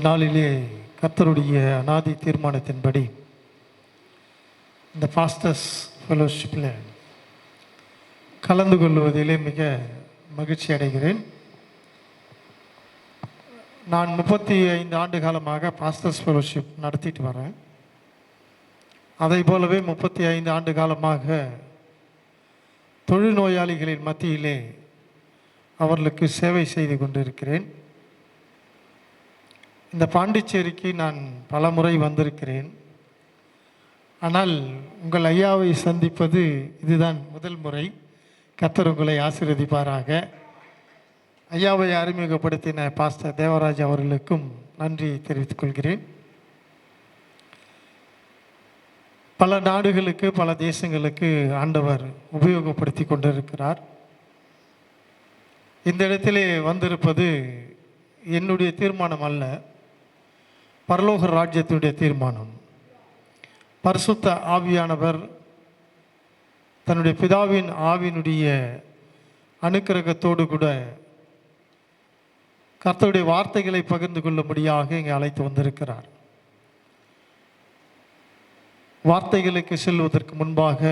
நாளிலே கர்த்தருடைய அநாதி தீர்மானத்தின்படி இந்த பாஸ்டர்ஸ் ஃபெலோஷிப்பில் கலந்து கொள்வதிலே மிக மகிழ்ச்சி அடைகிறேன். நான் 35 ஆண்டு காலமாக பாஸ்டர்ஸ் ஃபெலோஷிப் நடத்திட்டு வரேன். அதை போலவே 35 ஆண்டு காலமாக தொழுநோயாளிகளின் மத்தியிலே அவர்களுக்கு சேவை செய்து கொண்டிருக்கிறேன். இந்த பாண்டிச்சேரிக்கு நான் பல முறை வந்திருக்கிறேன். ஆனால் உங்கள் ஐயாவை சந்திப்பது இதுதான் முதல் முறை. கர்த்தர் உங்களை ஆசீர்வதிப்பாராக. ஐயாவை அறிமுகப்படுத்தின பாஸ்டர் தேவராஜ் அவர்களுக்கும் நன்றி தெரிவித்துக் கொள்கிறேன். பல நாடுகளுக்கு பல தேசங்களுக்கு ஆண்டவர் உபயோகப்படுத்தி கொண்டிருக்கிறார். இந்த இடத்திலே வந்திருப்பது என்னுடைய தீர்மானம் அல்ல, பரலோக ராஜ்யத்தினுடைய தீர்மானம். பரிசுத்த ஆவியானவர் தன்னுடைய பிதாவின் ஆவியினுடைய அனுக்கிரகத்தோடு கூட கர்த்தருடைய வார்த்தைகளை பகிர்ந்து கொள்ளும்படியாக இங்கே அழைத்து வந்திருக்கிறார். வார்த்தைகளுக்கு செல்வதற்கு முன்பாக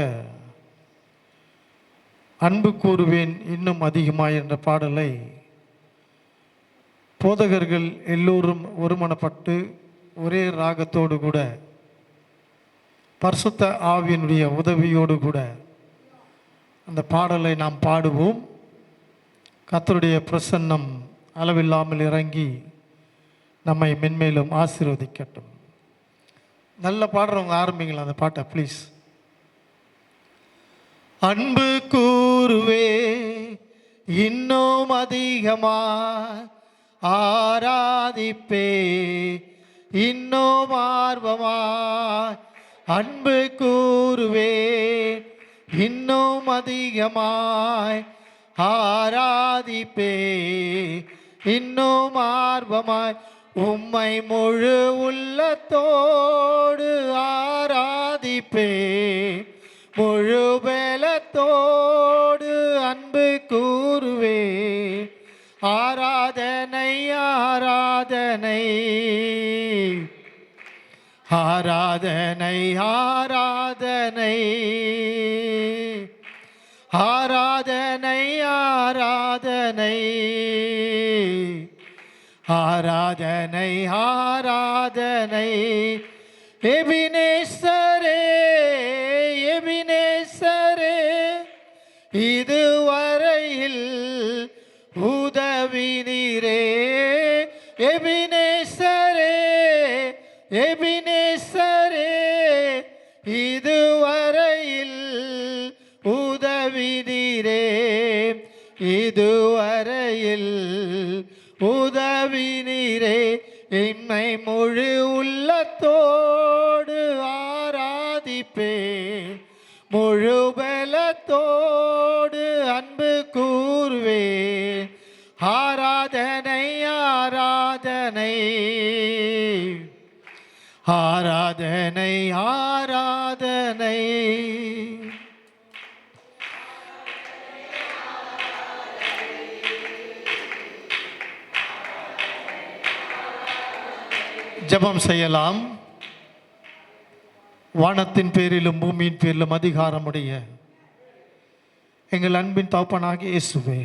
அன்பு கூறுவேன் இன்னும் அதிகமாய் என்ற பாடலை போதகர்கள் எல்லோரும் ஒருமனப்பட்டு ஒரே ராகத்தோடு கூட பரிசுத்த ஆவியினுடைய உதவியோடு கூட அந்த பாடலை நாம் பாடுவோம். கர்த்தருடைய பிரசன்னம் அளவில்லாமல் இறங்கி நம்மை மென்மேலும் ஆசீர்வதிக்கட்டும். நல்ல பாடுறவங்க ஆரம்பிங்களா அந்த பாட்டை ப்ளீஸ். அன்பு கூறுவே இன்னும் அதிகமா ஆராதிப்பே இன்னும் ஆர்வமாய். அன்பு கூறுவே இன்னும் அதிகமாய் ஆராதிப்பே இன்னும் ஆர்வமாய். உம்மை முழு உள்ளத்தோடு ஆராதிப்பே முழு பலத்தோடு அன்பு கூறுவே. ஆராதனை ஆராதனை ஆராதனை ஆராதனை ஆராதனை ஆராதனை ஆராதனை ஆராதனை. எபினேசரே எபினேசரே இதுவரையில் உதவி நீரே. எபினேசரே எபினேசரே இதுவரையில் உதவி நீரே. இதுவரையில் உதவி நீரே. எம்மை முழு உள்ளத்தோடு ஆராதிப்பே முழு பலத்தோடு அன்பு கூறுவே. ஆராதனை ஆராதனை ஆராதனை ஆராதனை. ஜெபம் செய்யலாம். வானத்தின் பேரிலும் பூமியின் பேரிலும் அதிகாரமுடைய எங்கள் அன்பின் தகப்பனாகிய இயேசுவே,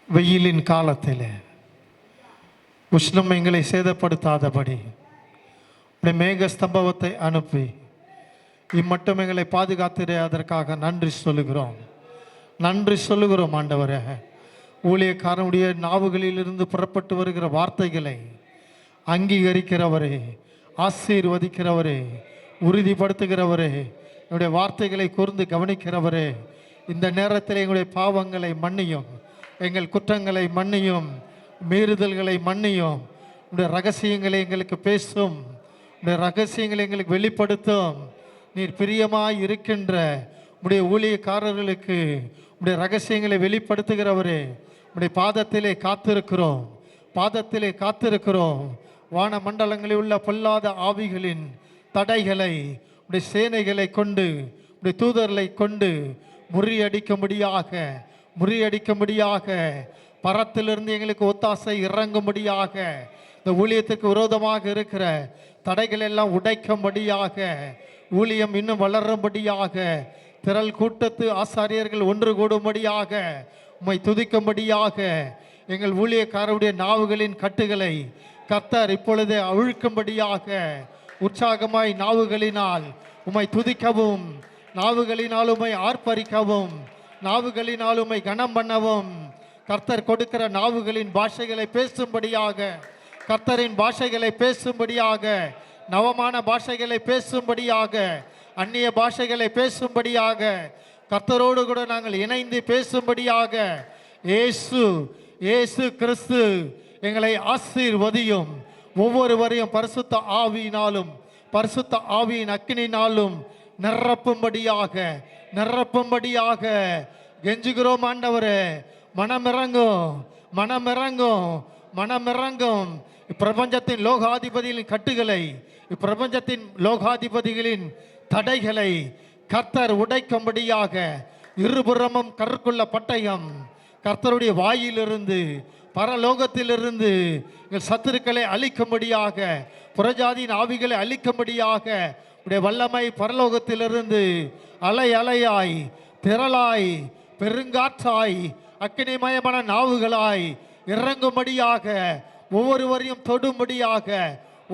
வெயிலின் காலத்தில் உஷ்ணம் எங்களை சேதப்படுத்தாதபடி உடைய மேக ஸ்தம்பவத்தை அனுப்பி இம்மட்டும் எங்களை பாதுகாத்திட அதற்காக நன்றி சொல்லுகிறோம். நன்றி சொல்லுகிறோம் ஆண்டவரே. ஊழியக்காரனுடைய நாவுகளிலிருந்து புறப்பட்டு வருகிற வார்த்தைகளை அங்கீகரிக்கிறவரே, ஆசீர்வதிக்கிறவரே, உறுதிப்படுத்துகிறவரே, என்னுடைய வார்த்தைகளை கூர்ந்து கவனிக்கிறவரே, இந்த நேரத்தில் எங்களுடைய பாவங்களை மன்னியும், எங்கள் குற்றங்களை மன்னியும், மீறுதல்களை மன்னியும். உடைய ரகசியங்களை எங்களுக்கு பேசும், உடைய ரகசியங்களை எங்களுக்கு வெளிப்படுத்தும். நீர் பிரியமாய் இருக்கின்ற உடைய ஊழியக்காரர்களுக்கு உடைய ரகசியங்களை வெளிப்படுத்துகிறவரே, உடைய பாதத்திலே காத்திருக்கிறோம், பாதத்திலே காத்திருக்கிறோம். வான மண்டலங்களில் உள்ள பொல்லாத ஆவிகளின் தடைகளை உடைய சேனைகளை கொண்டு உடைய தூதர்களை கொண்டு முறியடிக்கும்படியாக பரத்திலிருந்து எங்களுக்கு ஒத்தாசை இறங்கும்படியாக, இந்த ஊழியத்துக்கு விரோதமாக இருக்கிற தடைகள் எல்லாம் உடைக்கும்படியாக, ஊழியம் இன்னும் வளரும்படியாக, திரள் கூட்டத்து ஆசாரியர்கள் ஒன்று கூடும்படியாக, உம்மை துதிக்கும்படியாக, எங்கள் ஊழியக்காரருடைய நாவுகளின் கட்டுகளை கர்த்தர் இப்பொழுதே அவிழ்க்கும்படியாக, உற்சாகமாய் நாவுகளினால் உம்மை துதிக்கவும், நாவுகளினால் உம்மை ஆர்ப்பரிக்கவும், நாவுகளினால் உம்மை கனம் பண்ணவும், கர்த்தர் கொடுக்கிற நாவுகளின் பாஷைகளை பேசும்படியாக, கர்த்தரின் பாஷைகளை பேசும்படியாக, நவமான பாஷைகளை பேசும்படியாக, அந்நிய பாஷைகளை பேசும்படியாக, கர்த்தரோடு கூட நாங்கள் இணைந்து பேசும்படியாக, இயேசு கிறிஸ்து எங்களை ஆசீர்வதியும். ஒவ்வொருவரையும் பரிசுத்த ஆவியினாலும் பரிசுத்த ஆவியின் அக்கினினாலும் நிரப்பும்படியாக கெஞ்சுகிறோம் ஆண்டவரே. மனமிறங்கும், மனமிறங்கும், மனமிறங்கும். இப்பிரபஞ்சத்தின் லோகாதிபதிகளின் கட்டுகளை, இப்பிரபஞ்சத்தின் லோகாதிபதிகளின் தடைகளை கர்த்தர் உடைக்கும்படியாக, இருபுறமும் கற்குள்ள பட்டயம் கர்த்தருடைய வாயிலிருந்து, பரலோகத்திலிருந்து எங்கள் சத்துருக்களை அழிக்கும்படியாக, புறஜாதியின் ஆவிகளை அழிக்கும்படியாக, உடைய வல்லமை பரலோகத்திலிருந்து அலை அலையாய், திரளாய், பெருங்காற்றாய், அக்கினிமயமான நாவுகளாய் இறங்கும்படியாக, ஒவ்வொருவரையும் தொடும்படியாக,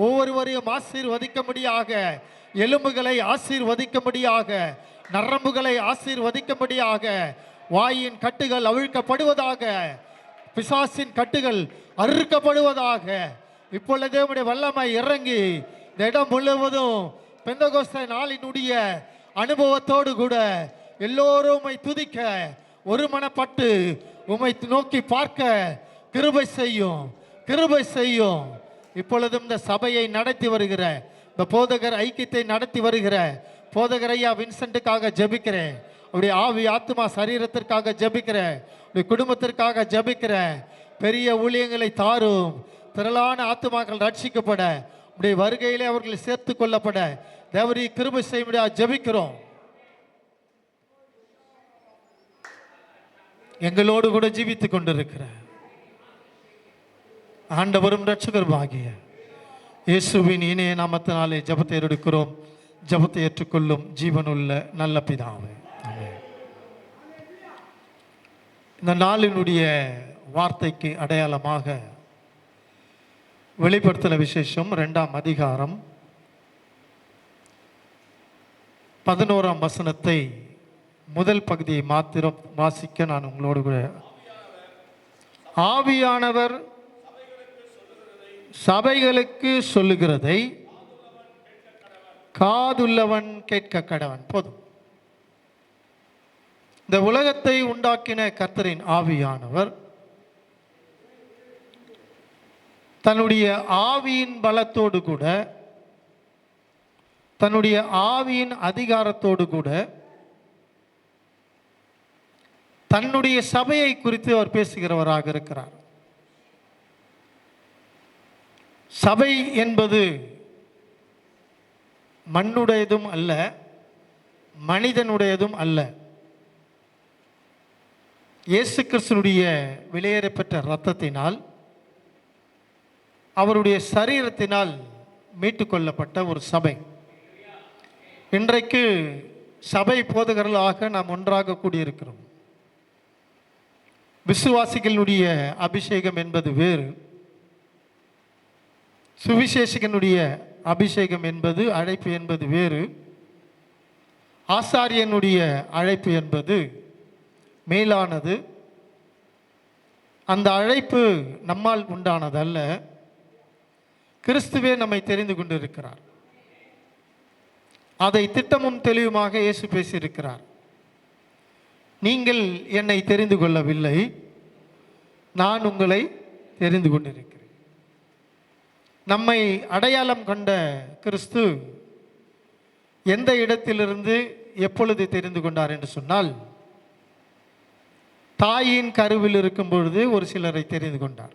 ஒவ்வொருவரையும் ஆசீர்வதிக்கும்படியாக, எலும்புகளை ஆசீர்வதிக்கும்படியாக, நரம்புகளை ஆசீர்வதிக்கும்படியாக, வாயின் கட்டுகள் அவிழ்க்கப்படுவதாக, பிசாசின் கட்டுகள் அறுக்கப்படுவதாக. இப்பொழுதே உடைய வல்லமை இறங்கி இந்த இடம் முழுவதும் பெந்தகோஸ்தே நாளினுடைய அனுபவத்தோடு கூட எல்லோரும் உம்மை துதிக்க, ஒருமனப்பட்டு உம்மை நோக்கி பார்க்க கிருபை செய்யும், கிருபை செய்யும். இப்பொழுதும் இந்த சபையை நடத்தி வருகிற, இந்த போதகர் ஐக்கியத்தை நடத்தி வருகிற போதகர் ஐயா வின்சென்ட்டுக்காக ஜெபிக்கிறேன். அவருடைய ஆவி ஆத்மா சரீரத்திற்காக ஜெபிக்கிறேன். உடைய குடும்பத்திற்காக ஜெபிக்கிறேன். பெரிய ஊழியங்களை தாரும். திரளான ஆத்மாக்கள் ரட்சிக்கப்பட, உடைய வருகையிலே அவர்கள் சேர்த்து கொள்ளப்பட தேவரீ கிருபை செய்ய முடியாது ஜெபிக்கிறோம். எங்களோடு கூட ஜீவித்துக் கொண்டிருக்கிற ஆண்டவரும் இரட்சகருமாகிய இயேசுவின் இனிய நாமத்தினாலே ஜெபத்தை எடுக்கிறோம். ஜெபத்தை ஏற்றுக்கொள்ளும் ஜீவனுள்ள நல்ல பிதாவே, ஆமென். இந்த நாளினுடைய வார்த்தைக்கு அடையாளமாக வெளிப்படுத்தின விசேஷம் 2ஆம் அதிகாரம் 11ஆம் வசனத்தை முதல் பகுதியை மாத்திரம் வாசிக்க நான் உங்களோடு கூட. ஆவியானவர் சபைகளுக்கு சொல்லுகிறதை காதுள்ளவன் கேட்க கடவன். போதும். இந்த உலகத்தை உண்டாக்கின கர்த்தரின் ஆவியானவர் தன்னுடைய ஆவியின் பலத்தோடு கூட, தன்னுடைய ஆவியின் அதிகாரத்தோடு கூட தன்னுடைய சபையை குறித்து அவர் பேசுகிறவராக இருக்கிறார். சபை என்பது மண்ணுடையதும் அல்ல, மனிதனுடையதும் அல்ல. இயேசு கிறிஸ்துவினுடைய விலையேறப்பெற்ற இரத்தத்தினால், அவருடைய சரீரத்தினால் மீட்டுக்கொள்ளப்பட்ட ஒரு சபை. இன்றைக்கு சபை போதகர்களாக நாம் ஒன்றாக கூடியிருக்கிறோம். விசுவாசிகளுடைய அபிஷேகம் என்பது வேறு, சுவிசேஷகனுடைய அபிஷேகம் என்பது, அழைப்பு என்பது வேறு, ஆசாரியனுடைய அழைப்பு என்பது மேலானது. அந்த அழைப்பு நம்மால் உண்டானதல்ல, கிறிஸ்துவே நம்மை தெரிந்து கொண்டிருக்கிறார். அதை திட்டமும் தெளிவுமாக இயேசு பேசியிருக்கிறார். நீங்கள் என்னை தெரிந்து கொள்ளவில்லை, நான் உங்களை தெரிந்து கொண்டிருக்கிறேன். நம்மை அடையாளம் கண்ட கிறிஸ்து எந்த இடத்திலிருந்து எப்பொழுது தெரிந்து கொண்டார் என்று சொன்னால், தாயின் கருவில் இருக்கும் பொழுது ஒரு சிலரை தெரிந்து கொண்டார்.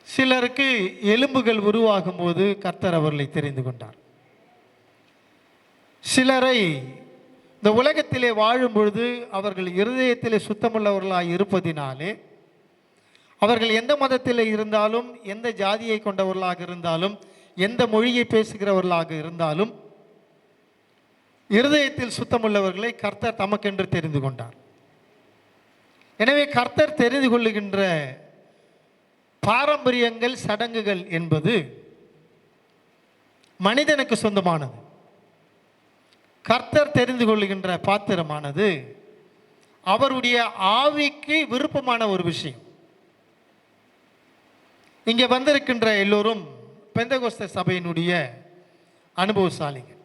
சிலருக்கு எலும்புகள் உருவாகும் போது கர்த்தர் அவர்களை தெரிந்து கொண்டார். சிலரை இந்த உலகத்திலே வாழும் பொழுது அவர்கள் இருதயத்திலே சுத்தமுள்ளவர்களாக இருப்பதினாலே அவர்கள் எந்த மதத்தில் இருந்தாலும், எந்த ஜாதியை கொண்டவர்களாக இருந்தாலும், எந்த மொழியை பேசுகிறவர்களாக இருந்தாலும், இருதயத்தில் சுத்தமுள்ளவர்களை கர்த்தர் தமக்கென்று தெரிந்து கொண்டார். எனவே கர்த்தர் தெரிந்து கொள்ளுகின்ற பாரம்பரியங்கள், சடங்குகள் என்பது மனிதனுக்கு சொந்தமானது. கர்த்தர் தெரிந்து கொள்ளுகின்ற பாத்திரமானது அவருடைய ஆவிக்கு விருப்பமான ஒரு விஷயம். இங்கே வந்திருக்கின்ற எல்லோரும் பெந்தகோஸ்தே சபையினுடைய அனுபவசாலிகள்.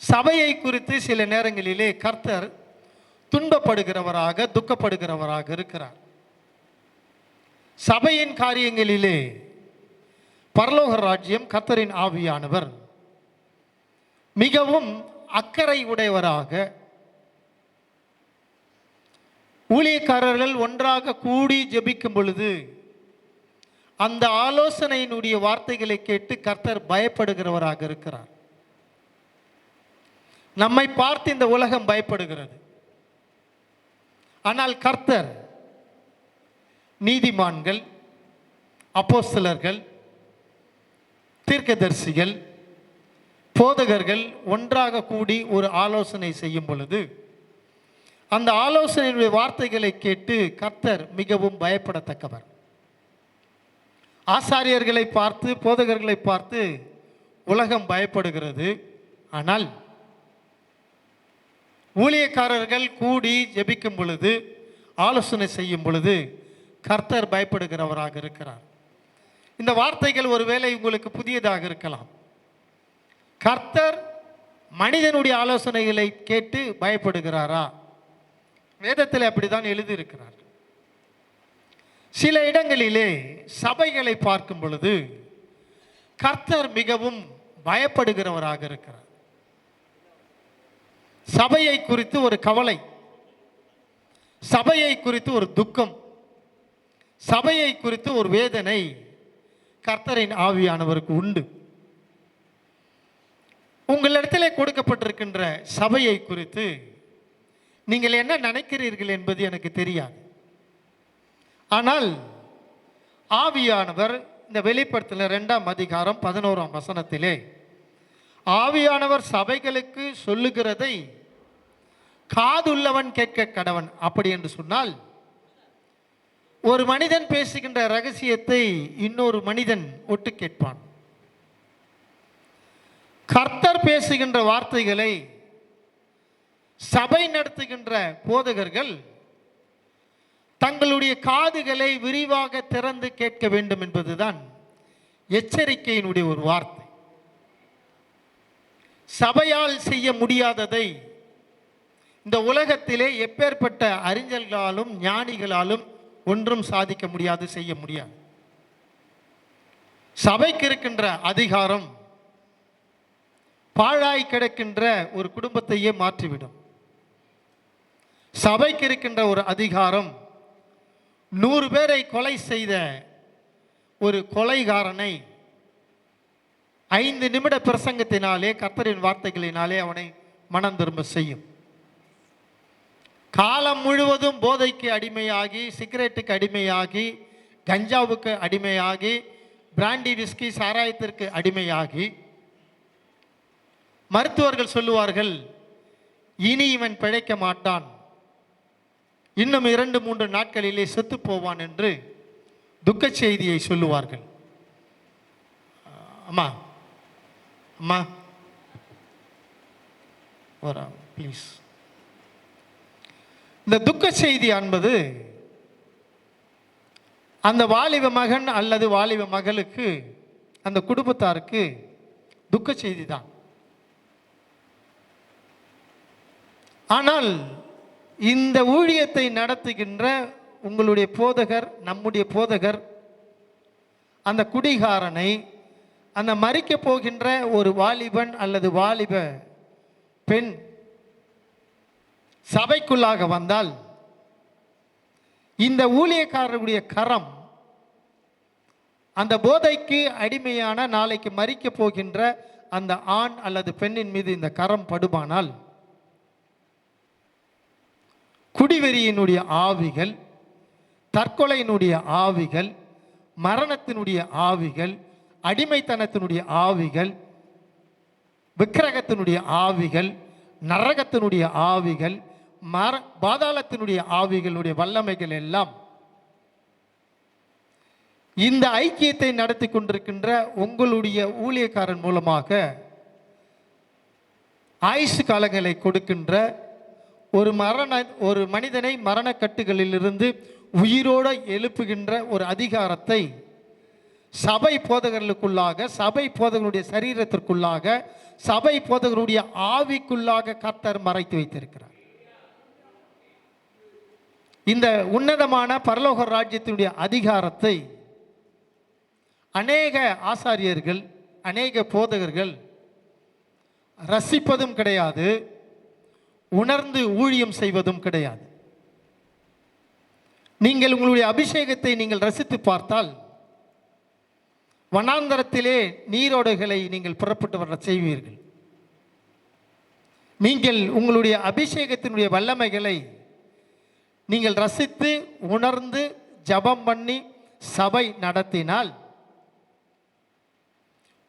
சபையை குறித்து சில நேரங்களிலே கர்த்தர் துன்பப்படுகிறவராக, துக்கப்படுகிறவராக இருக்கிறார். சபையின் காரியங்களிலே பரலோக ராஜ்யம் கர்த்தரின் ஆவியானவர் மிகவும் அக்கறை உடையவராக, ஊழியக்காரர்கள் ஒன்றாக கூடி ஜெபிக்கும் பொழுது அந்த ஆலோசனையினுடைய வார்த்தைகளை கேட்டு கர்த்தர் பயப்படுகிறவராக இருக்கிறார். நம்மை பார்த்து இந்த உலகம் பயப்படுகிறது. ஆனால் கர்த்தர் நீதிமான்கள், அப்போஸ்தலர்கள், தீர்க்கதரிசிகள், போதகர்கள் ஒன்றாக கூடி ஒரு ஆலோசனை செய்யும் பொழுது அந்த ஆலோசனையுடைய வார்த்தைகளை கேட்டு கர்த்தர் மிகவும் பயப்படத்தக்கவர். ஆசாரியர்களை பார்த்து, போதகர்களை பார்த்து உலகம் பயப்படுகிறது. ஆனால் ஊழியக்காரர்கள் கூடி ஜெபிக்கும் பொழுது, ஆலோசனை செய்யும் பொழுது கர்த்தர் பயப்படுகிறவராக இருக்கிறார். இந்த வார்த்தைகள் ஒருவேளை உங்களுக்கு புதியதாக இருக்கலாம். கர்த்தர் மனிதனுடைய ஆலோசனைகளை கேட்டு பயப்படுகிறாரா? வேதத்தில் அப்படித்தான் எழுதியிருக்கிறார். சில இடங்களிலே சபைகளை பார்க்கும் பொழுது கர்த்தர் மிகவும் பயப்படுகிறவராக இருக்கிறார். சபையை குறித்து ஒரு கவலை, சபையை குறித்து ஒரு துக்கம், சபையை குறித்து ஒரு வேதனை கர்த்தரின் ஆவியானவருக்கு உண்டு. உங்களிடத்திலே கொடுக்கப்பட்டிருக்கின்ற சபையை குறித்து நீங்கள் என்ன நினைக்கிறீர்கள் என்பது எனக்கு தெரியாது. ஆனால் ஆவியானவர் இந்த வெளிப்படுத்தல 2ஆம் அதிகாரம் 11ஆம் வசனத்திலே ஆவியானவர் சபைகளுக்கு சொல்லுகிறதை காதுள்ளவன் கேட்க கடவன், அப்படி என்று சொன்னால் ஒரு மனிதன் பேசுகின்ற ரகசியத்தை இன்னொரு மனிதன் ஒட்டு கேட்பான். கர்த்தர் பேசுகின்ற வார்த்தைகளை சபை நடத்துகின்ற போதகர்கள் தங்களுடைய காதுகளை விரிவாக திறந்து கேட்க வேண்டும் என்பதுதான் எச்சரிக்கையினுடைய ஒரு வார்த்தை. சபையால் செய்ய முடியாததை இந்த உலகத்திலே எப்பேற்பட்ட அறிஞர்களாலும் ஞானிகளாலும் ஒன்றும் சாதிக்க முடியாது, செய்ய முடியாது. சபைக்கு இருக்கின்ற அதிகாரம் பாழாய் கிடக்கின்ற ஒரு குடும்பத்தையே மாற்றிவிடும். சபைக்கு இருக்கின்ற ஒரு அதிகாரம் 100 பேரை கொலை செய்த ஒரு கொலைகாரனை 5 நிமிட பிரசங்கத்தினாலே, கர்த்தரின் வார்த்தைகளினாலே அவனை மனம் திரும்ப செய்யும். காலம் முழுவதும் போதைக்கு அடிமையாகி, சிகரெட்டுக்கு அடிமையாகி, கஞ்சாவுக்கு அடிமையாகி, பிராண்டி விஸ்கி சாராயத்திற்கு அடிமையாகி, மருத்துவர்கள் சொல்லுவார்கள் இனி இவன் பிழைக்க மாட்டான், இன்னும் 2-3 நாட்களிலே செத்து போவான் என்று துக்க செய்தியை சொல்லுவார்கள். அம்மா அம்மா ப்ளீஸ். இந்த துக்க செய்தி என்பது அந்த வாலிப மகன் அல்லது வாலிப மகளுக்கு, அந்த குடும்பத்தாருக்கு துக்க செய்தி தான். ஆனால் இந்த ஊழியத்தை நடத்துகின்ற உங்களுடைய போதகர், நம்முடைய போதகர், அந்த குடிகாரனை, அந்த மரிக்க போகின்ற ஒரு வாலிபன் அல்லது வாலிப பெண் சபைக்குள்ளாக வந்தால் இந்த ஊழியக்காரருடைய கரம் அந்த போதைக்கு அடிமையான நாளைக்கு மரிக்க போகின்ற அந்த ஆண் அல்லது பெண்ணின் மீது இந்த கரம் படுமானால் குடிவெறியினுடைய ஆவிகள், தற்கொலையினுடைய ஆவிகள், மரணத்தினுடைய ஆவிகள், அடிமைத்தனத்தினுடைய ஆவிகள், விக்கிரகத்தினுடைய ஆவிகள், நரகத்தினுடைய ஆவிகள், பாதாளத்தினுடைய ஆவிகளுடைய வல்லமைகள் எல்லாம் இந்த ஐக்கியத்தை நடத்தி கொண்டிருக்கின்ற உங்களுடைய ஊழியக்காரன் மூலமாக ஆயுசு காலங்களை கொடுக்கின்ற ஒரு மனிதனை மரணக்கட்டுகளிலிருந்து உயிரோடு எழுப்புகின்ற ஒரு அதிகாரத்தை சபை போதகர்களுக்குள்ளாக, சபை போதகர்களுடைய சரீரத்திற்குள்ளாக, சபை போதகர்களுடைய ஆவிக்குள்ளாக கர்த்தர் மறைத்து வைத்திருக்கிறார். இந்த உன்னதமான பரலோக ராஜ்யத்தினுடைய அதிகாரத்தை அநேக ஆசாரியர்கள், அநேக போதகர்கள் ரசிப்பதும் கிடையாது, உணர்ந்து ஊழியம் செய்வதும் கிடையாது. நீங்கள் உங்களுடைய அபிஷேகத்தை நீங்கள் ரசித்து பார்த்தால் வனாந்தரத்திலே நீரோடைகளை நீங்கள் புறப்பட்டு வர செய்வீர்கள். நீங்கள் உங்களுடைய அபிஷேகத்தினுடைய வல்லமைகளை நீங்கள் ரசித்து உணர்ந்து ஜபம் பண்ணி சபை நடத்தினால்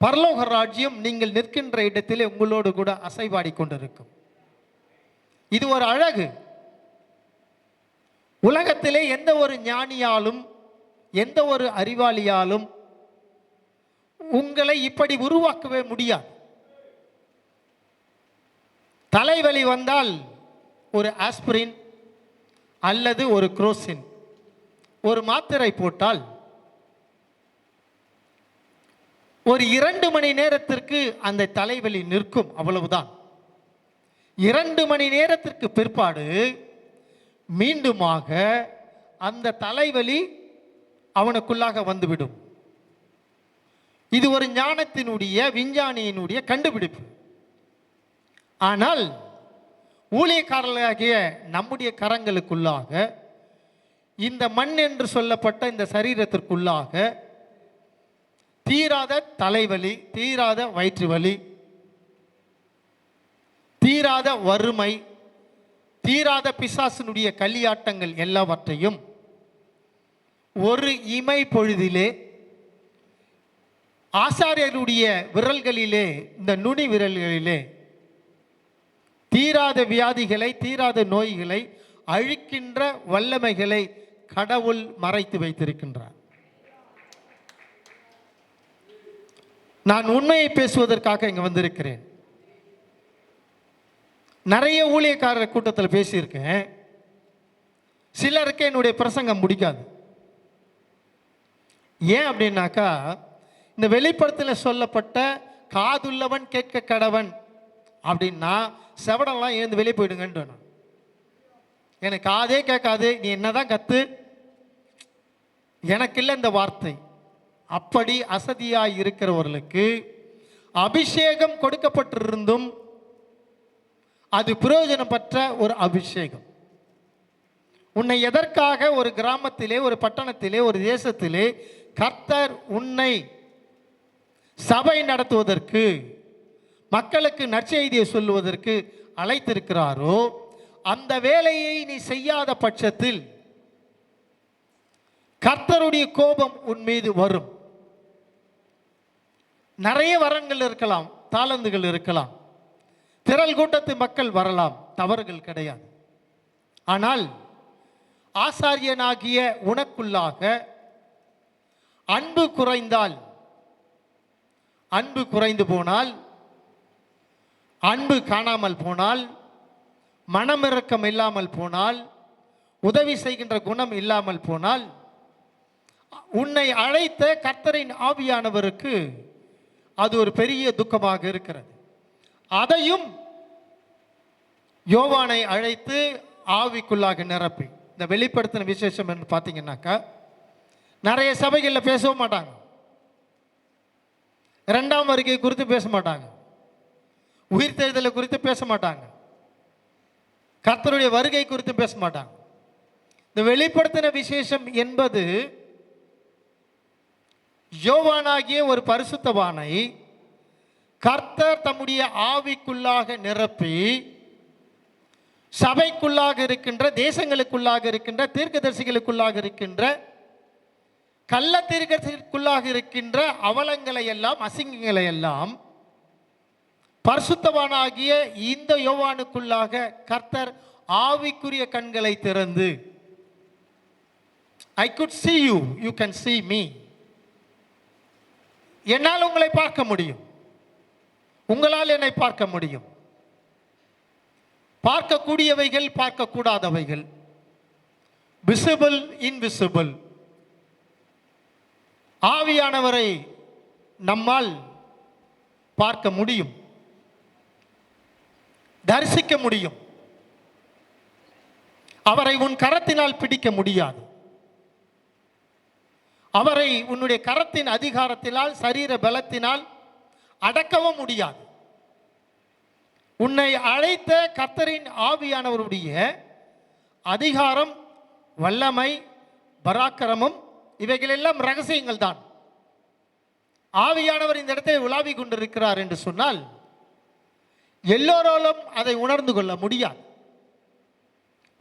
பரலோக ராஜ்யம் நீங்கள் நிற்கின்ற இடத்திலே உங்களோடு கூட அசைவாடி கொண்டிருக்கும். இது ஒரு அழகு. உலகத்திலே எந்த ஒரு ஞானியாலும் எந்த ஒரு அறிவாளியாலும் உங்களை இப்படி உருவாக்கவே முடியாது. தலைவலி வந்தால் ஒரு ஆஸ்பிரின் அல்லது ஒரு குரோசின் ஒரு மாத்திரை போட்டால் ஒரு 2 மணி நேரத்திற்கு அந்த தலைவலி நிற்கும், அவ்வளவுதான். 2 மணி நேரத்திற்கு பிற்பாடு மீண்டுமாக அந்த தலைவலி அவனுக்குள்ளாக வந்துவிடும். இது ஒரு ஞானத்தினுடைய விஞ்ஞானியினுடைய கண்டுபிடிப்பு. ஆனால் ஊழியக்காரர்களாகிய நம்முடைய கரங்களுக்குள்ளாக இந்த மண் என்று சொல்லப்பட்ட இந்த சரீரத்திற்குள்ளாக தீராத தலைவலி, தீராத வயிற்று வலி, தீராத வறுமை, தீராத பிசாசினுடைய களியாட்டங்கள் எல்லாவற்றையும் ஒரு இமை பொழுதிலே ஆசாரியருடைய விரல்களிலே, இந்த நுனி விரல்களிலே தீராத வியாதிகளை, தீராத நோய்களை அழிக்கின்ற வல்லமைகளை கடவுள் மறைத்து வைத்திருக்கின்றார். நான் உண்மையை பேசுவதற்காக இங்கே வந்திருக்கிறேன். நிறைய ஊழியக்காரர் கூட்டத்தில் பேசியிருக்கேன். சிலருக்கு என்னுடைய பிரசங்கம் பிடிக்காது. ஏன் அப்படின்னாக்கா, இந்த வெளிப்படத்தில் சொல்லப்பட்ட காதுள்ளவன் கேட்க கடவன் அப்படின்னா செவடெல்லாம் எழுந்து வெளியே போயிடுங்கன்ட்டு நான், எனக்கு காதே கேட்காது, நீ என்னதான் கத்து, எனக்கு இல்லை இந்த வார்த்தை. அப்படி அசதியாய் இருக்கிறவர்களுக்கு அபிஷேகம் கொடுக்கப்பட்டிருந்தும் அது பிரயோஜனப்பட்ட ஒரு அபிஷேகம். உன்னை எதற்காக ஒரு கிராமத்திலே, ஒரு பட்டணத்திலே, ஒரு தேசத்திலே கர்த்தர் உன்னை சபை நடத்துவதற்கு, மக்களுக்கு நற்செய்தியை சொல்லுவதற்கு அழைத்திருக்கிறாரோ, அந்த வேலையை நீ செய்யாத பட்சத்தில் கர்த்தருடைய கோபம் உன் மீது வரும். நிறைய வரங்கள் இருக்கலாம், தாளந்துகள் இருக்கலாம், திரள் கூட்டத்து மக்கள் வரலாம், தவறுகள் கிடையாது. ஆனால் ஆசாரியனாகிய உனக்குள்ளாக அன்பு குறைந்தால், அன்பு குறைந்து போனால், அன்பு காணாமல் போனால், மனமிறக்கம் இல்லாமல் போனால், உதவி செய்கின்ற குணம் இல்லாமல் போனால், உன்னை அழைத்த கர்த்தரின் ஆவியானவருக்கு அது ஒரு பெரிய துக்கமாக இருக்கிறது. அதையும் யோவானை அழைத்து ஆவிக்குள்ளாக நிரப்பி, இந்த வெளிப்படுத்தின விசேஷம் என்று பார்த்தீங்கன்னாக்கா, நிறைய சபைகளில் பேசவும் மாட்டாங்க, 2ஆம் வருகை குறித்து பேச மாட்டாங்க, உயிர்த்தெழுதலை குறித்து பேச மாட்டாங்க, கர்த்தருடைய வருகை குறித்து பேச மாட்டாங்க. இந்த வெளிப்படுத்தின விசேஷம் என்பது யோவானாகிய ஒரு பரிசுத்தவானை கர்த்தர் தம்முடைய ஆவிக்குள்ளாக நிரப்பி சபைக்குள்ளாக இருக்கின்ற, தேசங்களுக்குள்ளாக இருக்கின்ற, தீர்க்கதரிசிகளுக்குள்ளாக இருக்கின்ற, கள்ள தீர்க்கதரிசிக்குள்ளாக இருக்கின்ற அவலங்களை எல்லாம், அசிங்கங்களை எல்லாம் பரிசுத்தவானாகிய இந்த யோவானுக்குள்ளாக கர்த்தர் ஆவிக்குரிய கண்களை திறந்து, I could see you, you can see me. என்னால் உங்களை பார்க்க முடியும், உங்களால் என்னை பார்க்க முடியும். பார்க்கக்கூடியவைகள், பார்க்கக்கூடாதவைகள், விசிபிள், இன்விசிபிள். ஆவியானவரை நம்மால் பார்க்க முடியும், தரிசிக்க முடியும். அவரை உன் கரத்தினால் பிடிக்க முடியாது. அவரை உன்னுடைய கரத்தின் அதிகாரத்தினால், சரீர பலத்தினால் அடக்கவும் முடியாது. உன்னை அழைத்த கர்த்தரின் ஆவியானவருடைய அதிகாரம், வல்லமை, பராக்கிரமம் இவைகளெல்லாம் ரகசியங்கள் தான். ஆவியானவர் இந்த இடத்தை உலாவிக் கொண்டிருக்கிறார் என்று சொன்னால் எல்லோராலும் அதை உணர்ந்து கொள்ள முடியாது.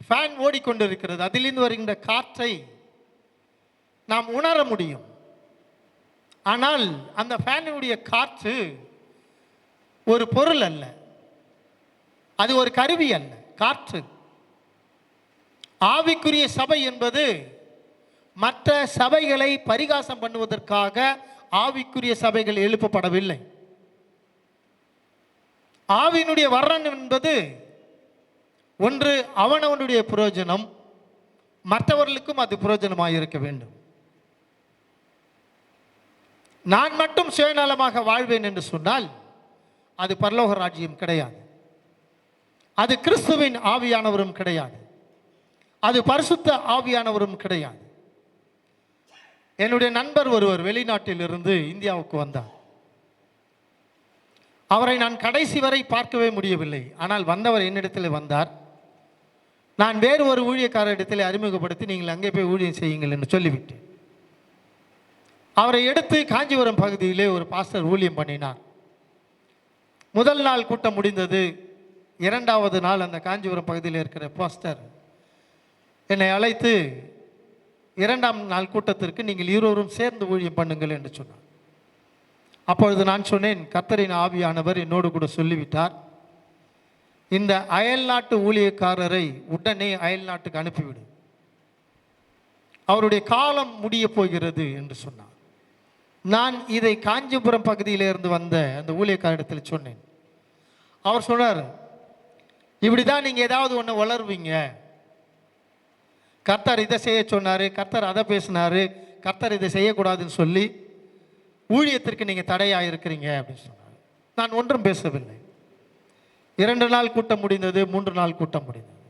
ஃபேன் ஓடிக்கொண்டிருக்கிறது, அதிலிருந்து வருகின்ற காற்றை நாம் உணர முடியும். ஆனால் அந்த ஃபேனுடைய காற்று ஒரு பொருள் அல்ல, அது ஒரு கருவி அல்ல, காற்று. ஆவிக்குரிய சபை என்பது மற்ற சபைகளை பரிகாசம் பண்ணுவதற்காக ஆவிக்குரிய சபைகள் எழுப்பப்படவில்லை. ஆவியினுடைய வர்ணம் என்பது ஒன்று அவனவனுடைய பிரயோஜனம், மற்றவர்களுக்கும் அது பிரயோஜனமாக இருக்க வேண்டும். நான் மட்டும் சுயநலமாக வாழ்வேன் என்று சொன்னால் அது பரலோக ராஜ்யம் கிடையாது. அது கிறிஸ்துவின் ஆவியானவரும் கிடையாது, அது பரிசுத்த ஆவியானவரும் கிடையாது. என்னுடைய நண்பர் ஒருவர் வெளிநாட்டில் இருந்து இந்தியாவுக்கு வந்தார். அவரை நான் கடைசி வரை பார்க்கவே முடியவில்லை. ஆனால் வந்தவர் என்னிடத்தில் வந்தார். நான் வேறு ஒரு ஊழியக்காரரிடத்தில் அறிமுகப்படுத்தி, நீங்கள் அங்கே போய் ஊழியம் செய்யுங்கள் என்று சொல்லிவிட்டேன். அவரை எடுத்து காஞ்சிபுரம் பகுதியிலே ஒரு பாஸ்டர் ஊழியம் பண்ணினார். முதல் நாள் கூட்டம் முடிந்தது. இரண்டாவது நாள் அந்த காஞ்சிபுரம் பகுதியில் இருக்கிற பாஸ்டர் என்னை அழைத்து, இரண்டாம் நாள் கூட்டத்திற்கு நீங்கள் இருவரும் சேர்ந்து ஊழியம் பண்ணுங்கள் என்று சொன்னார். அப்பொழுது நான் சொன்னேன், கர்த்தரின் ஆவியானவர் என்னோடு கூட சொல்லிவிட்டார், இந்த அயல் நாட்டு ஊழியக்காரரை உடனே அயல் நாட்டுக்கு அனுப்பிவிடு, அவருடைய காலம் முடிய போகிறது என்று சொன்னார். நான் இதை காஞ்சிபுரம் பகுதியிலிருந்து வந்த அந்த ஊழியக்காரிடத்தில் சொன்னேன். அவர் சொன்னார், இப்படி தான் நீங்கள் ஏதாவது ஒன்று வளருவீங்க. கர்த்தர் இதை செய்ய சொன்னார், கர்த்தர் அதை பேசினார், கர்த்தர் இதை செய்யக்கூடாதுன்னு சொல்லி ஊழியத்திற்கு நீங்கள் தடையாக இருக்கிறீங்க அப்படின்னு சொன்னார். நான் ஒன்றும் பேசவில்லை. 2 நாள் கூட்டம் முடிந்தது, 3 நாள் கூட்டம் முடிந்தது.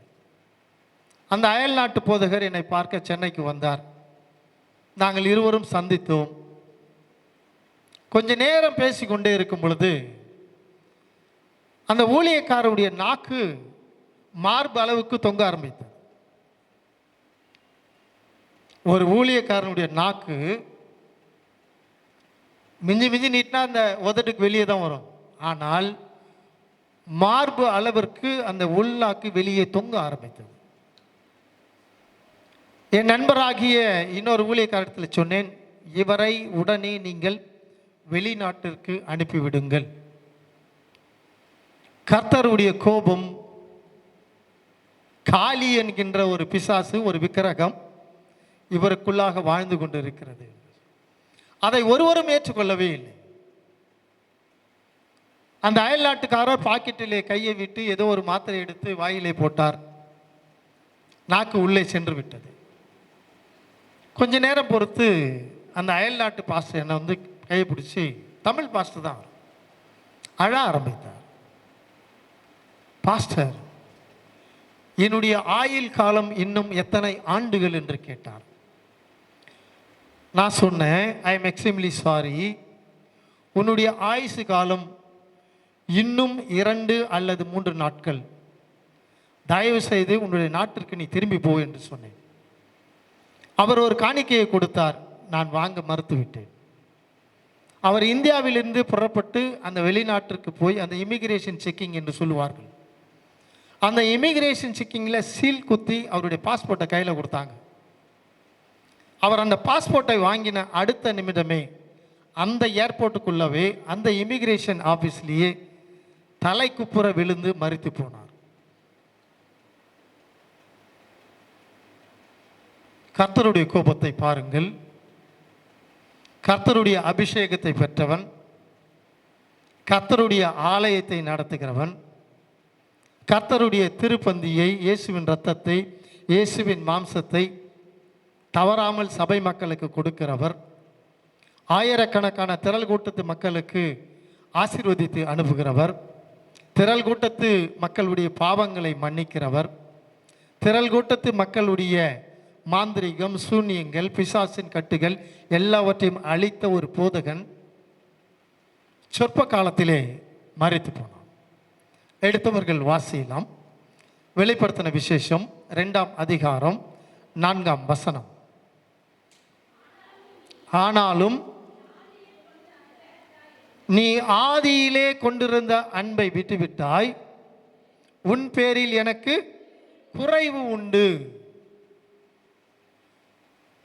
அந்த அயல் நாட்டு போதகர் என்னை பார்க்க சென்னைக்கு வந்தார். நாங்கள் இருவரும் சந்தித்தோம். கொஞ்ச நேரம் பேசிக்கொண்டே இருக்கும் பொழுது அந்த ஊழியக்காரருடைய நாக்கு மார்பு அளவுக்கு தொங்க ஆரம்பித்தது. ஒரு ஊழியக்காரனுடைய நாக்கு மிஞ்சி மிஞ்சி நீட்டினா அந்த உதட்டுக்கு வெளியே தான் வரும். ஆனால் மார்பு அளவிற்கு அந்த உள்நாக்கு வெளியே தொங்க ஆரம்பித்தது. என் நண்பராகிய இன்னொரு ஊழியக்காரத்தில் சொன்னேன், இவரை உடனே நீங்கள் வெளிநாட்டிற்கு அனுப்பிவிடுங்கள். கர்த்தருடைய கோபம், காளி என்கின்ற ஒரு பிசாசு, ஒரு விக்கிரகம் இவருக்குள்ளாக வாழ்ந்து கொண்டிருக்கிறது. அதை ஒருவரும் ஏற்றுக்கொள்ளவே இல்லை. அந்த அயல் நாட்டுக்காரர் பாக்கெட்டிலே கையை விட்டு ஏதோ ஒரு மாத்திரை எடுத்து வாயிலே போட்டார். நாக்கு உள்ளே சென்று விட்டது. கொஞ்ச நேரம் பொறுத்து அந்த அயல் நாட்டு பாஸ்டர் என்னை வந்து கையை பிடிச்சி, தமிழ் பாஸ்டர் தான், அழ ஆரம்பித்தார். பாஸ்டர், என்னுடைய ஆயுள் காலம் இன்னும் எத்தனை ஆண்டுகள் என்று கேட்டார். நான் சொன்னேன், ஐ எம் எக்ஸ்ட்ரீம்லி சாரி, உன்னுடைய ஆயுசு காலம் இன்னும் 2 அல்லது 3 நாட்கள். தயவு செய்து உன்னுடைய நாட்டிற்கு நீ திரும்பி போ என்று சொன்னேன். அவர் ஒரு காணிக்கையை கொடுத்தார். நான் வாங்க மறுத்துவிட்டேன். அவர் இந்தியாவிலிருந்து புறப்பட்டு அந்த வெளிநாட்டிற்கு போய் அந்த இமிகிரேஷன் செக்கிங் என்று சொல்லுவார்கள், அந்த இமிகிரேஷன் செக்கிங்கில் சீல் குத்தி அவருடைய பாஸ்போர்ட்டை கையில் கொடுத்தாங்க. அவர் அந்த பாஸ்போர்ட்டை வாங்கின அடுத்த நிமிடமே அந்த ஏர்போர்ட்டுக்குள்ளவே அந்த இமிகிரேஷன் ஆஃபீஸ்லேயே தலை குப்புற விழுந்து மரித்து போனார். கர்த்தருடைய கோபத்தை பாருங்கள். கர்த்தருடைய அபிஷேகத்தை பெற்றவன், கர்த்தருடைய ஆலயத்தை நடத்துகிறவன், கர்த்தருடைய திருப்பந்தியை, இயேசுவின் இரத்தத்தை, இயேசுவின் மாம்சத்தை தவறாமல் சபை மக்களுக்கு கொடுக்கிறவர், ஆயிரக்கணக்கான திரள் கூட்டத்து மக்களுக்கு ஆசீர்வதித்து அனுப்புகிறவர், திரள் கூட்டத்து மக்களுடைய பாவங்களை மன்னிக்கிறவர், திரள் கூட்டத்து மக்களுடைய மாந்திரிகம், சூன்யங்கள், பிசாசின் கட்டுகள் எல்லாவற்றையும் அழித்த ஒரு போதகன் சொற்ப காலத்திலே மரித்து போனான். எடுத்தவர்கள் வாசியலாம். வெளிப்படுத்தின விசேஷம் 2ஆம் அதிகாரம் 4ஆம் வசனம். ஆனாலும் நீ ஆதியிலே கொண்டிருந்த அன்பை விட்டுவிட்டாய், உன் பேரில் எனக்கு குறைவு உண்டு.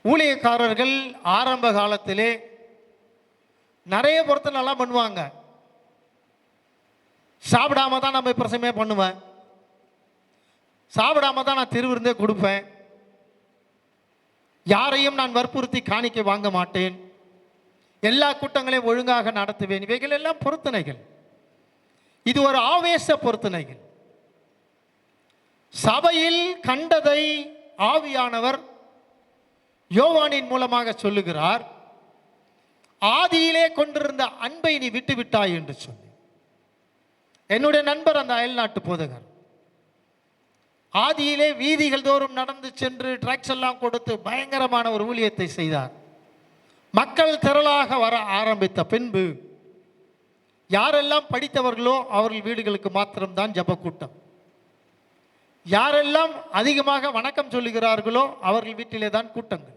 ஊழியக்காரர்கள் ஆரம்ப காலத்திலே நிறைய பொறுத்து நல்லா பண்ணுவாங்க. சாப்பிடாம தான் நம்ம பிரசமே பண்ணுவேன், சாப்பிடாம தான் நான் திருவிருந்தே கொடுப்பேன், யாரையும் நான் வற்புறுத்தி காணிக்கை வாங்க மாட்டேன், எல்லா கூட்டங்களையும் ஒழுங்காக நடத்துவேன். இவைகள் எல்லாம் பொருத்தனைகள். இது ஒரு ஆவேச பொருத்தனைகள். சபையில் கண்டதை ஆவியானவர் யோவானின் மூலமாக சொல்லுகிறார். ஆதியிலே கொண்டிருந்த அன்பை நீ விட்டு விட்டாய் என்று சொல்லி. என்னுடைய நண்பர் அந்த அயல்நாட்டு போதகர் ஆதியிலே வீதிகள் தோறும் நடந்து சென்று ட்ரக்ஸ் எல்லாம் கொடுத்து பயங்கரமான ஒரு ஊழியத்தை செய்தார். மக்கள் திரளாக வர ஆரம்பித்த பின்பு யாரெல்லாம் படித்தவர்களோ அவர்கள் வீடுகளுக்கு மாத்திரம்தான் ஜப கூட்டம், யாரெல்லாம் அதிகமாக வணக்கம் சொல்லுகிறார்களோ அவர்கள் வீட்டிலே தான் கூட்டங்கள்.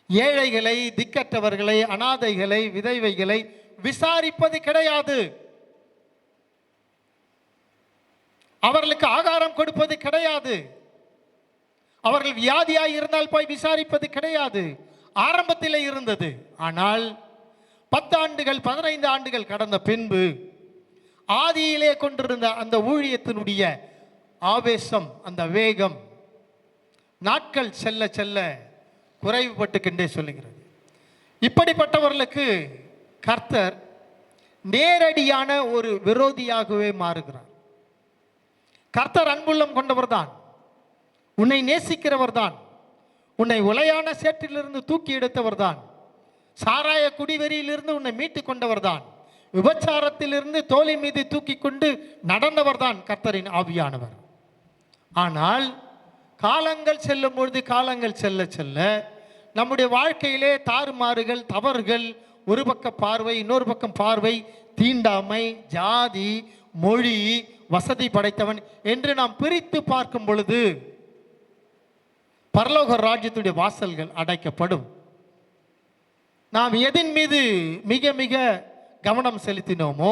ஏழைகளை, திக்கற்றவர்களை, அனாதைகளை, விதவைகளை விசாரிப்பது கிடையாது. அவர்களுக்கு ஆகாரம் கொடுப்பது கிடையாது. அவர்கள் வியாதியாய் இருந்தால் போய் விசாரிப்பது கிடையாது. ஆரம்பத்தில் இருந்தது. ஆனால் 10 ஆண்டுகள் 15 ஆண்டுகள் கடந்த பின்பு ஆதியிலே கொண்டிருந்த அந்த ஊழியத்தினுடைய ஆவேசம், அந்த வேகம் நாட்கள் செல்ல செல்ல குறைவுபட்டுக்கின்றே சொல்லுகிறது. இப்படிப்பட்டவர்களுக்கு கர்த்தர் நேரடியான ஒரு விரோதியாகவே மாறுகிறார். கர்த்தர் அன்புள்ளம் கொண்டவர் தான், உன்னை நேசிக்கிறவர் தான், உன்னை உலையான சேற்றிலிருந்து தூக்கி எடுத்தவர் தான், சாராய குடிவெறியிலிருந்து உன்னை மீட்டு கொண்டவர் தான், விபச்சாரத்திலிருந்து தோலை மீது தூக்கி கொண்டு நடந்தவர் தான் கர்த்தரின் ஆவியானவர். ஆனால் காலங்கள் செல்லும் பொழுது, காலங்கள் செல்ல செல்ல நம்முடைய வாழ்க்கையிலே தாறுமாறுகள், தவறுகள், ஒரு பக்கம் பார்வை, இன்னொரு பக்கம் பார்வை, தீண்டாமை, ஜாதி, மொழி, வசதி படைத்தவன் என்று நாம் பிரித்து பார்க்கும் பொழுது பரலோக ராஜ்யத்துடைய வாசல்கள் அடைக்கப்படும். நாம் எதின் மீது மிக மிக கவனம் செலுத்தினோமோ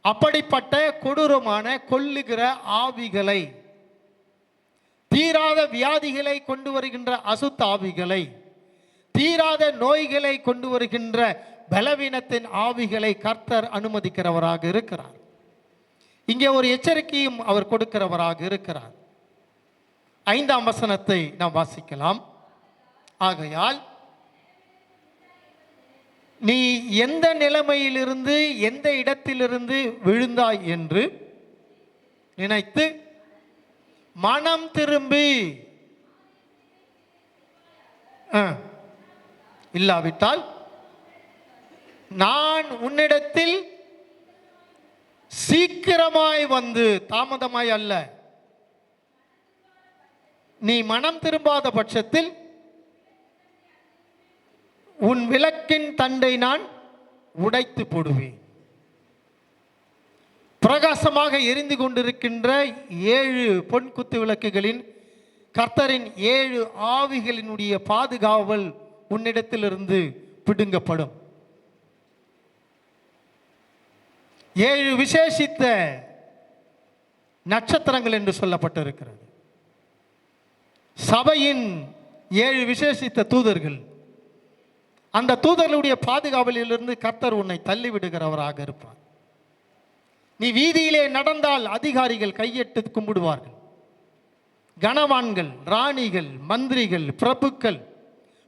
அப்படிப்பட்ட கொடூரமான கொல்லுகிற ஆவிகளை, தீராத வியாதிகளை கொண்டு வருகின்ற அசுத்த ஆவிகளை, தீராத நோய்களை கொண்டு வருகின்ற பலவீனத்தின் ஆவிகளை கர்த்தர் அனுமதிக்கிறவராக இருக்கிறார். இங்கே ஒரு எச்சரிக்கையும் அவர் கொடுக்கிறவராக இருக்கிறார். 5ஆம் வசனத்தை நாம் வாசிக்கலாம். ஆகையால் நீ எந்த நிலைமையிலிருந்து, எந்த இடத்திலிருந்து விழுந்தாய் என்று நினைத்து மனம் திரும்பி, இல்லாவிட்டால் நான் உன்னிடத்தில் சீக்கிரமாய் வந்து, தாமதமாய் அல்ல, நீ மனம் திரும்பாத பட்சத்தில் உன் விளக்கின் தண்டை நான் உடைத்து போடுவேன். பிரகாசமாக எரிந்து கொண்டிருக்கின்ற 7 பொன் குத்து விளக்குகளின் கர்த்தரின் 7 ஆவிகளினுடைய பாதுகாவல் உன்னிடத்திலிருந்து பிடுங்கப்படும். 7 விசேஷித்த நட்சத்திரங்கள் என்று சொல்லப்பட்டிருக்கிறது. சபையின் 7 விசேஷித்த தூதர்கள், அந்த தூதர்களுடைய பாதுகாவலிலிருந்து கர்த்தர் உன்னை தள்ளிவிடுகிறவராக இருப்பார். நீ வீதியிலே நடந்தால் அதிகாரிகள் கையெட்டு கும்பிடுவார்கள். கனவான்கள், ராணிகள், மந்திரிகள், பிரபுக்கள்,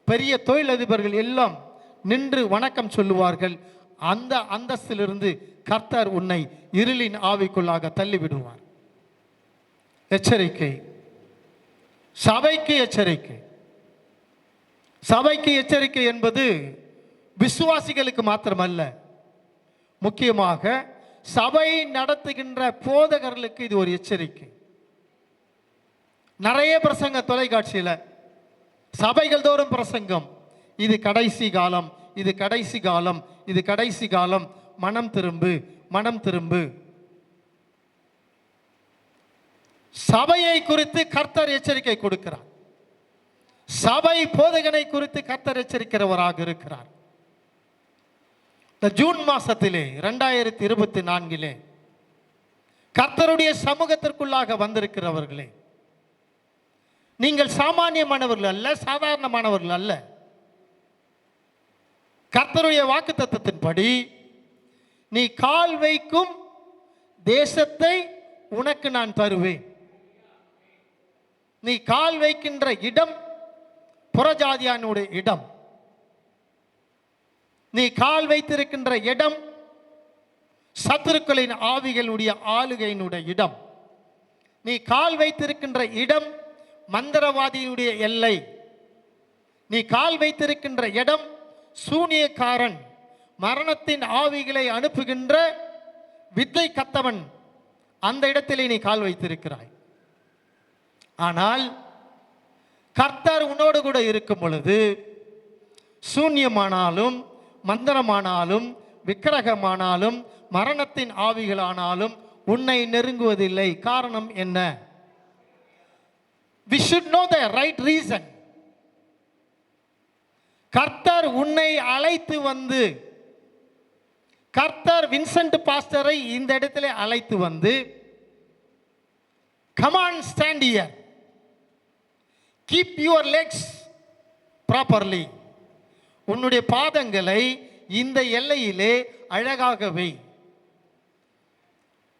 பெரிய தொழிலதிபர்கள் எல்லாம் நின்று வணக்கம் சொல்லுவார்கள். அந்த அந்தஸ்திலிருந்து கர்த்தர் உன்னை இருளின் ஆவிக்குள்ளாக தள்ளிவிடுவார். எச்சரிக்கை, சபைக்கு எச்சரிக்கை. சபைக்கு எச்சரிக்கை என்பது விசுவாசிகளுக்கு மாத்திரமல்ல, முக்கியமாக சபை நடத்துகின்ற போதகர்களுக்கு இது ஒரு எச்சரிக்கை. நிறைய பிரசங்க தொலைக்காட்சியில் சபைகள் தோறும் பிரசங்கம், இது கடைசி காலம், இது கடைசி காலம், இது கடைசி காலம், மனம் திரும்பு, மனம் திரும்பு. சபையை குறித்து கர்த்தர் எச்சரிக்கை கொடுக்கிறார். சபை போதகனை குறித்து கர்த்தர் எச்சரிக்கிறவராக இருக்கிறார். இந்த ஜூன் மாசத்திலே 2024 கர்த்தருடைய சமூகத்திற்குள்ளாக வந்திருக்கிறவர்களே, நீங்கள் சாமானியமானவர்கள் அல்ல, சாதாரணமானவர்கள் அல்ல. கர்த்தருடைய வாக்குத்தத்தத்தின்படி நீ கால் வைக்கும் தேசத்தை உனக்கு நான் தருவேன். நீ கால் வைக்கின்ற இடம் புறஜாதியானுடைய இடம். நீ கால் வைத்திருக்கின்ற இடம் சத்துருக்களின் ஆவிகளுடைய ஆளுகையினுடைய இடம். நீ கால் வைத்திருக்கின்ற இடம் மந்திரவாதியினுடைய எல்லை. நீ கால் வைத்திருக்கின்ற இடம் சூனியக்காரன், மரணத்தின் ஆவிகளை அனுப்புகின்ற வித்தை கத்தவன், அந்த இடத்திலே நீ கால் வைத்திருக்கிறாய். ஆனால் கர்த்தர் உன்னோடு கூட இருக்கும் பொழுது சூன்யமானாலும், மந்திரமானாலும், விக்கிரகமானாலும், மரணத்தின் ஆவிகளானாலும் உன்னை நெருங்குவதில்லை. காரணம் என்ன? We should know the right reason. கர்த்தர் உன்னை அழைத்து வந்து, கர்த்தர் வின்சென்ட் பாஸ்டரை இந்த இடத்திலே அழைத்து வந்து, come on, stand here, keep your legs properly, உன்னுடைய பாதங்களை இந்த எல்லையிலே அழகாக வை.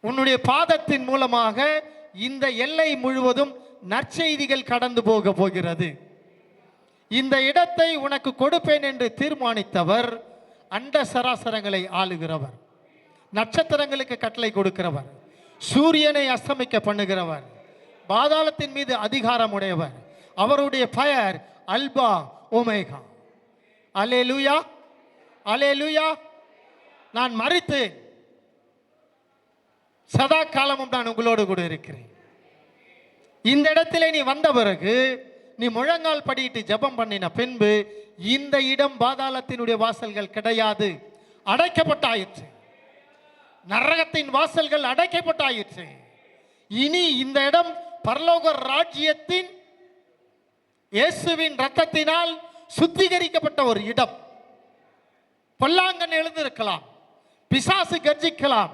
உன்னுடைய பாதத்தின் மூலமாக இந்த எல்லை முழுவதும் நற்செய்திகள் கடந்து போக போகிறது. இந்த இடத்தை உனக்கு கொடுப்பேன் என்று தீர்மானித்தவர் அண்ட சராசரங்களை ஆளுகிறவர், நட்சத்திரங்களுக்கு கட்டளை கொடுக்கிறவர், சூரியனை அஸ்தமிக்க பண்ணுகிறவர், பாதாளத்தின் மீது அதிகாரம் உடையவர். அவருடைய பெயர் அல்பா ஓமேகா. அல்லேலூயா, அல்லேலூயா. நான் மரித்தேன், சதா காலமும் நான் உங்களோடு கூட இருக்கிறேன். இந்த இடத்திலே நீ வந்த பிறகு, நீ முழங்கால் படியிட்டு ஜெபம் பண்ணின பின்பு, இந்த இடம் பாதாளத்தினுடைய வாசல்கள் கிடையாது, அடைக்கப்பட்டாயிற்று. நரகத்தின் வாசல்கள் அடைக்கப்பட்டாயிற்று. இனி இந்த இடம் பரலோக ராஜ்யத்தின் இயேசுவின் இரத்தத்தினால் சுத்திகரிக்கப்பட்ட ஒரு இடம். பொல்லாங்கன் எழுந்திருக்கலாம், பிசாசு கர்ஜிக்கலாம்,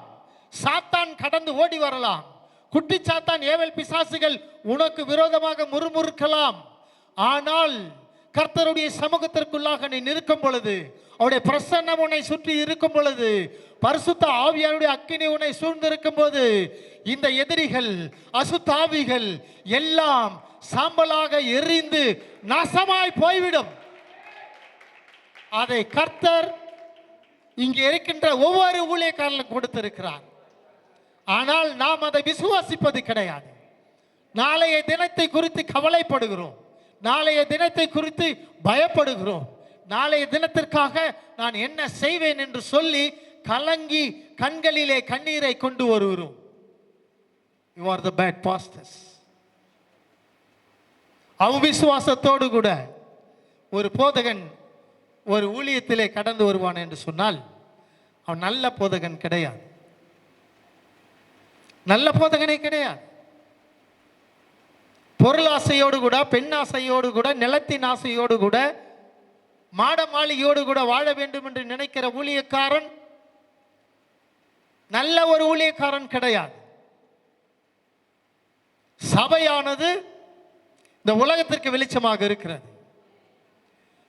சாத்தான் கடந்து ஓடி வரலாம், குட்டி சாத்தான் ஏவல் பிசாசுகள் உனக்கு விரோதமாக முறுமுறுக்கலாம். ஆனால் கர்த்தருடைய சமூகத்திற்குள்ளாக நீ நிற்கும் பொழுது, அவருடைய பிரசன்னம் உன்னை சுற்றி இருக்கும் பொழுது, பரிசுத்த ஆவியாருடைய அக்கினி உன்னை சூழ்ந்திருக்கும் போது, இந்த எதிரிகள், அசுத்த ஆவிகள் எல்லாம் சாம்பலாக எரிந்து நாசமாய் போய்விடும். அதை கர்த்தர் இங்கே இருக்கின்ற ஒவ்வொரு ஊழியக்காரர்களும் கொடுத்திருக்கிறார். ஆனால் நாம் அதை விசுவாசிப்பது கிடையாது. நாளைய தினத்தை குறித்து கவலைப்படுகிறோம், நாளைய தினத்தை குறித்து பயப்படுகிறோம். நாளைய தினத்திற்காக நான் என்ன செய்வேன் என்று சொல்லி கலங்கி கண்களிலே கண்ணீரை கொண்டு வருகிறோம். You are the bad pastors. அவிசுவாசத்தோடு கூட ஒரு போதகன் ஒரு ஊழியத்திலே கடந்து வருவான் என்று சொன்னால் அவன் நல்ல போதகன் கிடையாது, நல்ல போதகனே கிடையாது. பொருளாசையோடு கூட, பெண் ஆசையோடு கூட, நிலத்தின் ஆசையோடு கூட, மாட மாளிகையோடு கூட வாழ வேண்டும் என்று நினைக்கிற ஊழியக்காரன் நல்ல ஒரு ஊழியக்காரன் கிடையாது. சபையானது இந்த உலகத்திற்கு வெளிச்சமாக இருக்கிறது.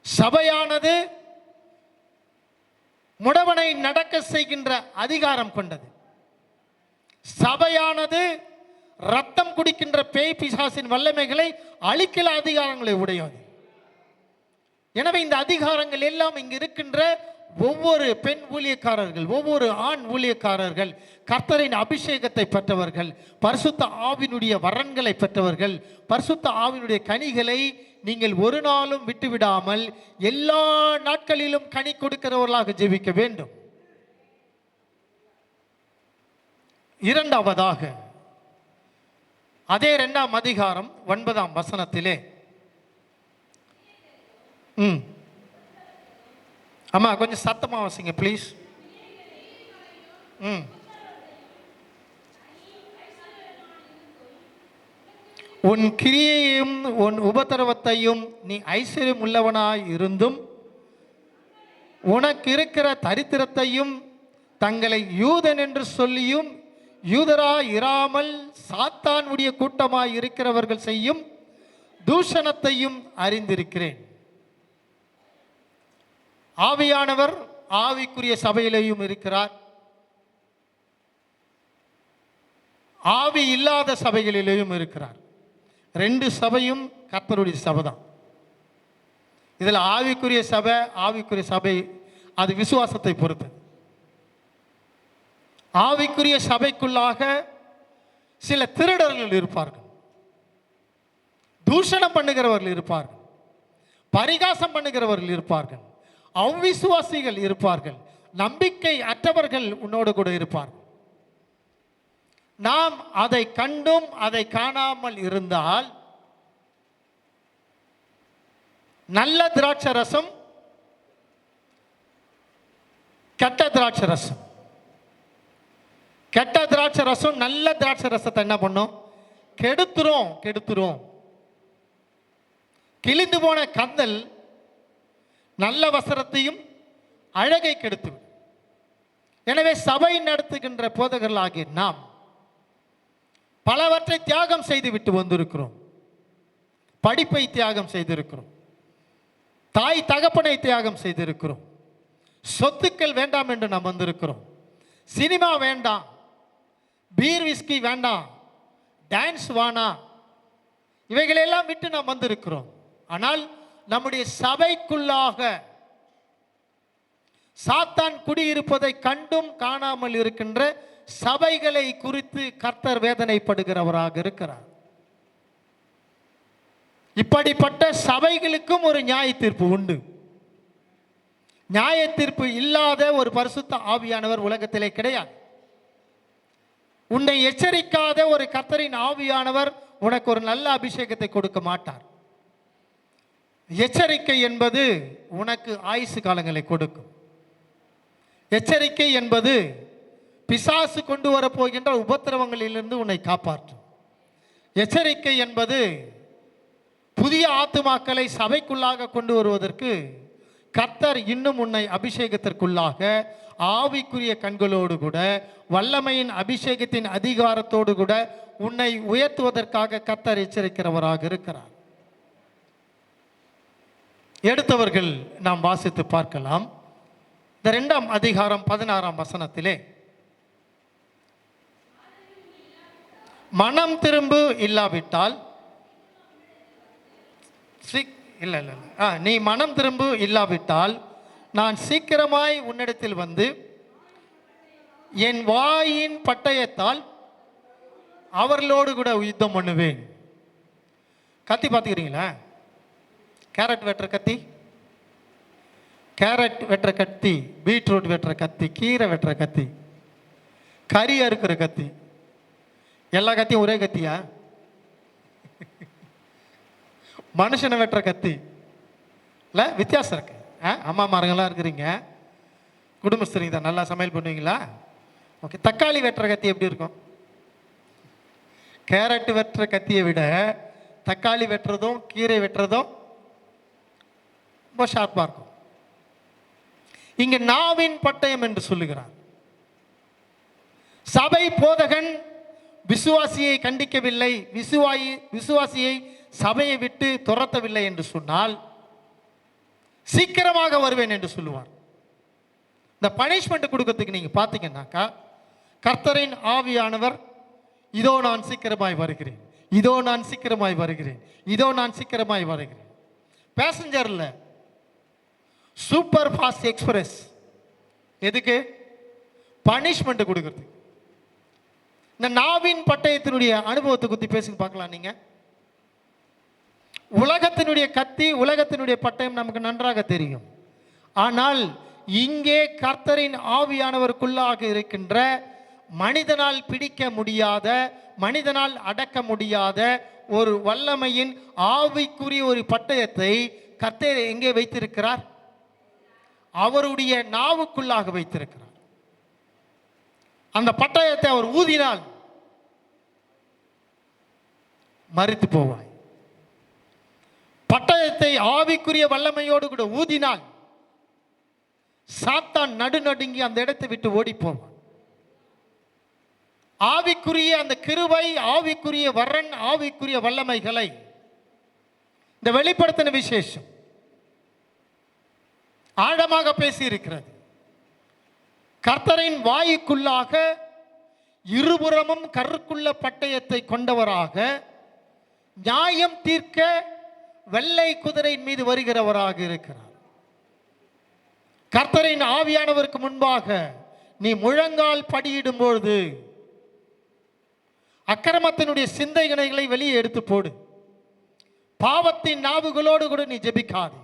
சபையானது முடவனை நடக்க செய்கின்ற அதிகாரம் கொண்டது. சபையானது ரத்தம் குடிக்கின்ற பேய் பிசாசின் வல்லமைகளை அழிக்கல அதிகாரங்களை உடையது. எனவே இந்த அதிகாரங்கள் எல்லாம் இங்கு இருக்கின்ற ஒவ்வொரு பெண் ஊழியக்காரர்கள், ஒவ்வொரு ஆண் ஊழியக்காரர்கள் கர்த்தரின் அபிஷேகத்தை பெற்றவர்கள், பரிசுத்த ஆவியினுடைய வரன்களை பெற்றவர்கள், பரிசுத்த ஆவியினுடைய கனிகளை நீங்கள் ஒரு நாளும் விட்டுவிடாமல் எல்லா நாட்களிலும் கனி கொடுக்கிறவர்களாக ஜெபிக்க வேண்டும். இரண்டாவதாக அதே 2ஆம் அதிகாரம் 9ஆம் வசனத்திலே அம்மா கொஞ்சம் சத்தமா வாசிங்க ப்ளீஸ். உன் கிரியையும் உன் உபத்திரவத்தையும் நீ ஐஸ்வர்யம் உள்ளவனாய் இருந்தும் உனக்கு இருக்கிற தரித்திரத்தையும் தங்களை யூதன் என்று சொல்லியும் யூதராய் இராமல் சாத்தானுடைய கூட்டமாய் இருக்கிறவர்கள் செய்யும் தூஷணத்தையும் அறிந்திருக்கிறேன். ஆவியானவர் ஆவிக்குரிய சபையிலேயும் இருக்கிறார், ஆவி இல்லாத சபைகளிலேயும் இருக்கிறார். 2 சபையும் கர்த்தருடைய சபை தான். இதில் ஆவிக்குரிய சபை அது விசுவாசத்தை பொறுத்து. ஆவிக்குரிய சபைக்குள்ளாக சில திருடர்கள் இருப்பார்கள், தூஷணம் பண்ணுகிறவர்கள் இருப்பார்கள், பரிகாசம் பண்ணுகிறவர்கள் இருப்பார்கள், அவ்விசுவாசிகள் இருப்பார்கள், நம்பிக்கை அற்றவர்கள் உன்னோடு கூட இருப்பார்கள். நாம் அதை கண்டும் அதை காணாமல் இருந்தால் நல்ல திராட்சை ரசம், கெட்ட திராட்சை ரசம், கெட்ட திராட்சை ரசம் நல்ல திராட்சை ரசத்தை என்ன பண்ணும்? கெடுத்துரும். கிழிந்து போன கந்தல் நல்ல வசனத்தையும் அழகை கெடுத்து. எனவே சபை நடத்துகின்ற போதகர்களாகிய நாம் பலவற்றை தியாகம் செய்து விட்டு வந்திருக்கிறோம். படிப்பை தியாகம் செய்திருக்கிறோம், தாய் தகப்பனை தியாகம் செய்திருக்கிறோம், சொத்துக்கள் வேண்டாம் என்று நாம் வந்திருக்கிறோம், சினிமா வேண்டாம், பீர் விஸ்கி வேண்டாம், டான்ஸ் வானா, இவைகளெல்லாம் விட்டு நாம் வந்திருக்கிறோம். ஆனால் நம்முடைய சபைக்குள்ளாக சாத்தான் குடியிருப்பதை கண்டும் காணாமல் இருக்கின்ற சபைகளை குறித்து கர்த்தர் வேதனைப்படுகிறவராக இருக்கிறார். இப்படிப்பட்ட சபைகளுக்கும் ஒரு நியாய தீர்ப்பு உண்டு. நியாய தீர்ப்பு இல்லாத ஒரு பரிசுத்த ஆவியானவர் உலகத்திலே கிடையாது. உன்னை எச்சரிக்காத ஒரு கர்த்தரின் ஆவியானவர் உனக்கு ஒரு நல்ல அபிஷேகத்தை கொடுக்க மாட்டார். எச்சரிக்கை என்பது உனக்கு ஆயுசு காலங்களை கொடுக்கும். எச்சரிக்கை என்பது பிசாசு கொண்டு வரப்போகின்ற உபத்திரவங்களிலிருந்து உன்னை காப்பாற்றும். எச்சரிக்கை என்பது புதிய ஆத்துமாக்களை சபைக்குள்ளாக கொண்டு வருவதற்கு கர்த்தர் இன்னும் உன்னை அபிஷேகத்திற்குள்ளாக ஆவிக்குரிய கண்களோடு கூட வல்லமையின் அபிஷேகத்தின் அதிகாரத்தோடு கூட உன்னை உயர்த்துவதற்காக கர்த்தர் எச்சரிக்கிறவராக இருக்கிறார். எடுத்தவர்கள் நாம் வாசித்து பார்க்கலாம். இந்த 2ஆம் அதிகாரம் 16ஆம் வசனத்திலே மனம் திரும்பு இல்லாவிட்டால் நீ மனம் திரும்பு இல்லாவிட்டால் நான் சீக்கிரமாய் உன்னிடத்தில் வந்து என் வாயின் பட்டயத்தால் அவர்களோடு கூட யுத்தம் பண்ணுவேன். கத்தி பார்த்துக்கிறீங்களா? கேரட் வெட்டுற கத்தி, கேரட் வெட்டுற கத்தி, பீட்ரூட் வெட்டுற கத்தி, கீரை வெட்டுற கத்தி, கறி அறுக்கிற கத்தி, எல்லா கத்தியும் ஒரே கத்தியா? மனுஷனை வெட்டுற கத்தி இல்லை, வித்தியாசம் இருக்கு. அம்மா மாருங்களாம் இருக்கிறீங்க, குடும்பஸ்தரிங்க தான், நல்லா சமையல் பண்ணுவீங்களா? ஓகே. தக்காளி வெட்டுற கத்தி எப்படி இருக்கும்? கேரட் வெட்டுற கத்தியை விட தக்காளி வெட்டுறதும் கீரை வெட்டுறதும் ரொம்ப ஷார்ப்பாக இருக்கும். இங்க நாவின் பட்டயம் என்று சொல்லுகிறார். சபை போதகன் விசுவாசியை கண்டிக்கவில்லை, விசுவாசியை சபையை விட்டு துரத்தவில்லை என்று சொன்னால் சீக்கிரமாக வருவேன் என்று சொல்லுவார். இந்த பனிஷ்மெண்ட் கொடுக்கறதுக்கு நீங்க பார்த்தீங்கன்னாக்கா, கர்த்தரின் ஆவியானவர் இதோ நான் சீக்கிரமாய் வருகிறேன், இதோ நான் சீக்கிரமாய் வருகிறேன், இதோ நான் சீக்கிரமாய் வருகிறேன். பேசஞ்சர்ல சூப்பர் ஃபாஸ்ட் எக்ஸ்பிரஸ் எதுக்கு? பனிஷ்மெண்ட் கொடுக்கறது. இந்த நாவின் பட்டயத்தினுடைய அனுபவத்தை பற்றி பேசி பார்க்கலாம். நீங்க உலகத்தினுடைய கத்தி, உலகத்தினுடைய பட்டயம் நமக்கு நன்றாக தெரியும். ஆனால் இங்கே கர்த்தரின் ஆவியானவருக்குள்ளாக இருக்கின்ற மனிதனால் பிடிக்க முடியாத, மனிதனால் அடக்க முடியாத ஒரு வல்லமையின் ஆவிக்குரிய ஒரு பட்டயத்தை கர்த்தர் எங்கே வைத்திருக்கிறார்? அவருடைய நாவுக்குள்ளாக வைத்திருக்கிறார். அந்த பட்டயத்தை அவர் ஊதினால் மரித்து போவாய். பட்டயத்தை ஆவிக்குரிய வல்லமையோடு கூட ஊதினால் சாத்தான் நடுநடுங்கி அந்த இடத்தை விட்டு ஓடி போவான். ஆவிக்குரிய அந்த கிருபை, ஆவிக்குரிய வரன், ஆவிக்குரிய வல்லமைகளை இந்த வெளிப்படுத்தின விசேஷம் ஆழமாக பேசி இருக்கிறது. கர்த்தரின் வாயுக்குள்ளாக இருபுறமும் கருக்குள்ள பட்டயத்தை கொண்டவராக நியாயம் தீர்க்க வெள்ளை குதிரையின் மீது வருகிறவராக இருக்கிறார். கர்த்தரின் ஆவியானவருக்கு முன்பாக நீ முழங்கால் படியிடும் பொழுது அக்கிரமத்தினுடைய சிந்தைகளை வெளியே எடுத்து போடு. பாவத்தின் நாவுகளோடு கூட நீ ஜெபிக்காது.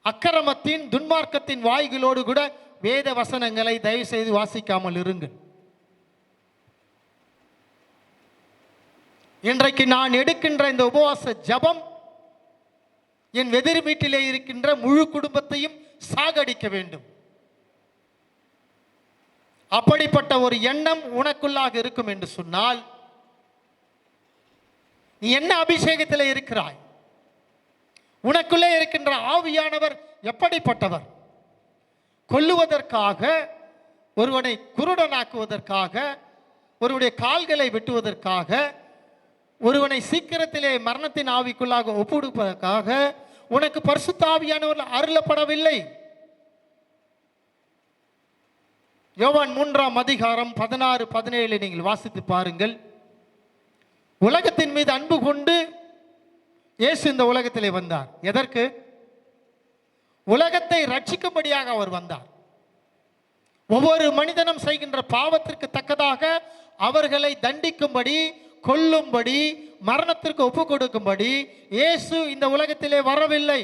அக்கிரமத்தின் துன்மார்க்கத்தின் வாய்களோடு கூட வேத வசனங்களை தயவு செய்து வாசிக்காமல் இருங்கள். இன்றைக்கு நான் எடுக்கின்ற இந்த உபவாச ஜபம் என் எதிர் வீட்டிலே இருக்கின்ற முழு குடும்பத்தையும் சாகடிக்க வேண்டும். அப்படிப்பட்ட ஒரு எண்ணம் உனக்குள்ளாக இருக்கும் என்று சொன்னால், நீ என்ன அபிஷேகத்தில் இருக்கிறாய்? உனக்குள்ளே இருக்கின்ற ஆவியானவர் எப்படிப்பட்டவர்? கொல்லுவதற்காக, ஒருவனை குருடனாக்குவதற்காக, ஒருவனுடைய கால்களை வெட்டுவதற்காக, ஒருவனை சீக்கிரத்திலே மரணத்தின் ஆவிக்குள்ளாக ஒப்புடுப்பதற்காக உனக்கு பரிசுத்த ஆவியானவர் அருளப்படவில்லை. யோவான் 3ஆம் அதிகாரம் 16, 17 நீங்கள் வாசித்து பாருங்கள். உலகத்தின் மீது அன்பு கொண்டு இயேசு இந்த உலகத்திலே வந்தார். எதற்கு? உலகத்தை ரட்சிக்கும்படியாக அவர் வந்தார். ஒவ்வொரு மனிதனும் செய்கின்ற பாவத்திற்கு தக்கதாக அவர்களை தண்டிக்கும்படி, கொல்லும்படி, மரணத்திற்கு ஒப்பு கொடுக்கும்படி இயேசு இந்த உலகத்திலே வரவில்லை.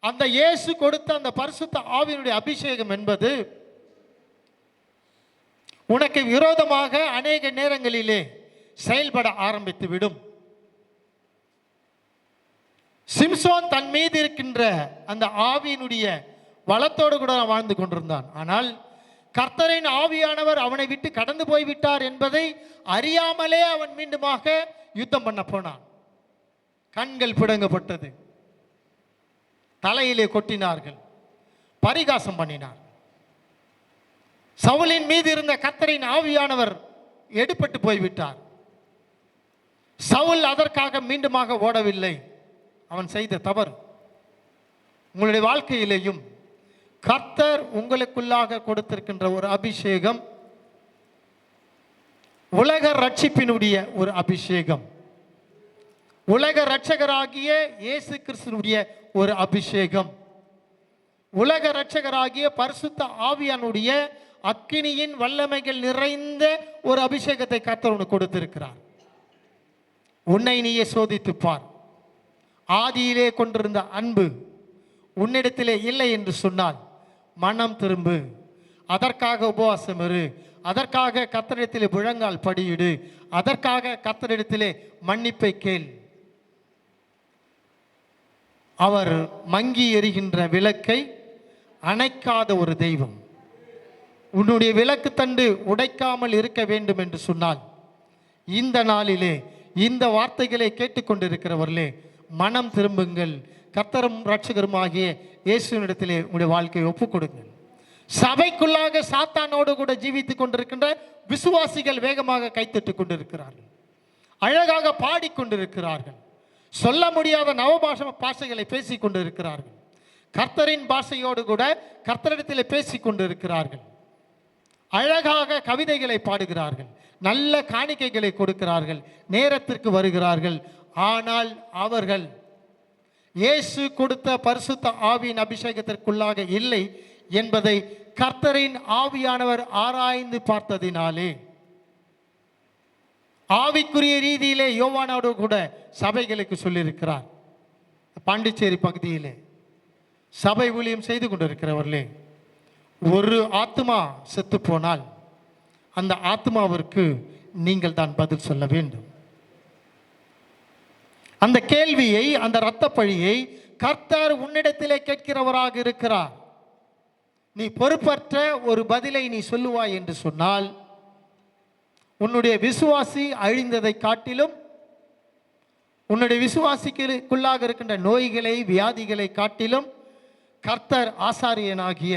அந்த இயேசு கொடுத்த அந்த பரிசுத்த ஆவியினுடைய அபிஷேகம் என்பது உனக்கு விரோதமாக அநேக நேரங்களிலே செயல்பட ஆரம்பித்து விடும். சிம்சோன் தன் மீது இருக்கின்ற அந்த ஆவியினுடைய வளத்தோடு கூட வாழ்ந்து கொண்டிருந்தான். ஆனால் கர்த்தரின் ஆவியானவர் அவனை விட்டு கடந்து போய்விட்டார் என்பதை அறியாமலே அவன் மீண்டுமாக யுத்தம் பண்ண போனான். கண்கள் பிடுங்கப்பட்டது, தலையிலே கொட்டினார்கள், பரிகாசம் பண்ணினார். சவுலின் மீது இருந்த கர்த்தரின் ஆவியானவர் எடுபட்டு போய்விட்டார். சவுல் அதற்காக மீண்டுமாக ஓடவில்லை. அவன் செய்த தவறு. உங்களுடைய வாழ்க்கையிலேயும் கர்த்தர் உங்களுக்குள்ளாக கொடுத்திருக்கின்ற ஒரு அபிஷேகம் உலக ரட்சிப்பினுடைய ஒரு அபிஷேகம், உலக ரட்சகராகிய இயேசு கிறிஸ்துவினுடைய ஒரு அபிஷேகம், உலக ரட்சகராகிய பரிசுத்த ஆவியானுடைய அக்கினியின் வல்லமைகள் நிறைந்த ஒரு அபிஷேகத்தை கர்த்தர் உனக்கு கொடுத்திருக்கிறார். உன்னை நீயே சோதித்துப் பார். ஆதியிலே கொண்டிருந்த அன்பு உன்னிடத்திலே இல்லை என்று சொன்னால் மனம் திரும்பு. அதற்காக உபவாசம் இரு. அதற்காக கர்த்தரிடத்திலே முழங்கால் படியிடு. அதற்காக கர்த்தரிடத்திலே மன்னிப்பை கேள். அவர் மங்கி எரிகின்ற விளக்கை அணைக்காத ஒரு தெய்வம். உன்னுடைய விளக்கு தண்டு உடைக்காமல் இருக்க வேண்டும் என்று சொன்னால் இந்த நாளிலே இந்த வார்த்தைகளை கேட்டுக்கொண்டிருக்கிறவர்களே மனம் திரும்புங்கள். கர்த்தரும் ரட்சகருமாகிய இயேசுவினிடத்திலே உங்களுடைய வாழ்க்கையை ஒப்புக் கொடுங்கள். சபைக்குள்ளாக சாத்தானோடு கூட ஜீவித்துக் கொண்டிருக்கின்ற விசுவாசிகள் வேகமாக கைத்தட்டிக் கொண்டிருக்கிறார்கள், அழகாக பாடிக்கொண்டிருக்கிறார்கள், சொல்ல முடியாத பாஷைகளை பேசிக் கொண்டிருக்கிறார்கள், கர்த்தரின் பாஷையோடு கூட கர்த்தரிடத்தில் பேசிக் கொண்டிருக்கிறார்கள், அழகாக கவிதைகளை பாடுகிறார்கள், நல்ல காணிக்கைகளை கொடுக்கிறார்கள், நேரத்திற்கு வருகிறார்கள். ஆனால் அவர்கள் இயேசு கொடுத்த பரிசுத்த ஆவியின் அபிஷேகத்திற்குள்ளாக இல்லை என்பதை கர்த்தரின் ஆவியானவர் ஆராய்ந்து பார்த்ததினாலே, ஆவிக்குரிய ரீதியிலே யோவானோடு கூட சபைகளுக்கு சொல்லியிருக்கிறார். பாண்டிச்சேரி பகுதியிலே சபை ஊழியம் செய்து கொண்டிருக்கிறவர்களே, ஒரு ஆத்மா செத்து போனால் அந்த ஆத்மாவிற்கு நீங்கள் தான் பதில் சொல்ல வேண்டும். அந்த கேள்வியை, அந்த இரத்த பழியை கர்த்தர் உன்னிடத்திலே கேட்கிறவராக இருக்கிறார். நீ பொறுப்பற்ற ஒரு பதிலை நீ சொல்லுவாய் என்று சொன்னால், உன்னுடைய விசுவாசி அழிந்ததை காட்டிலும், உன்னுடைய விசுவாசிக்குள்ளாக இருக்கின்ற நோய்களை வியாதிகளை காட்டிலும் கர்த்தர் ஆசாரியனாகிய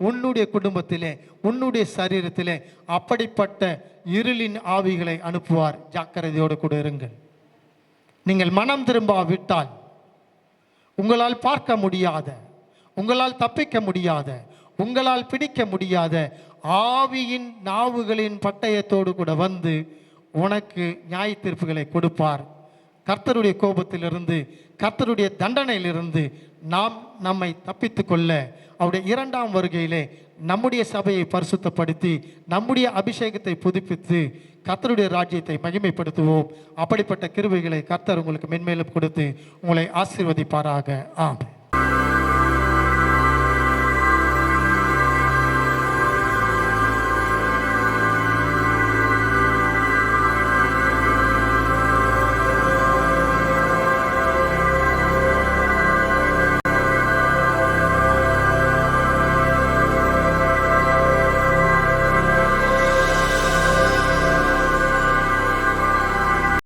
உன்னுடைய குடும்பத்திலே, உன்னுடைய சரீரத்திலே அப்படிப்பட்ட இருளின் ஆவிகளை அனுப்புவார். ஜாக்கிரதையோடு கூட இருங்கள். நீங்கள் மனம் திரும்பாவிட்டால் உங்களால் பார்க்க முடியாத, உங்களால் தப்பிக்க முடியாத, உங்களால் பிடிக்க முடியாத ஆவியின் நாவுகளின் பட்டயத்தோடு கூட வந்து உனக்கு நியாய தீர்ப்புகளை கொடுப்பார். கர்த்தருடைய கோபத்திலிருந்து, கர்த்தருடைய தண்டனையிலிருந்து நாம் நம்மை தப்பித்து கொள்ள அவருடைய இரண்டாம் வருகையிலே நம்முடைய சபையை பரிசுத்தப்படுத்தி நம்முடைய அபிஷேகத்தை புதுப்பித்து கர்த்தருடைய ராஜ்யத்தை மகிமைப்படுத்துவோம். அப்படிப்பட்ட கிருபைகளை கர்த்தர் உங்களுக்கு மென்மேலும் கொடுத்து உங்களை ஆசீர்வதிப்பாராக. ஆமென்.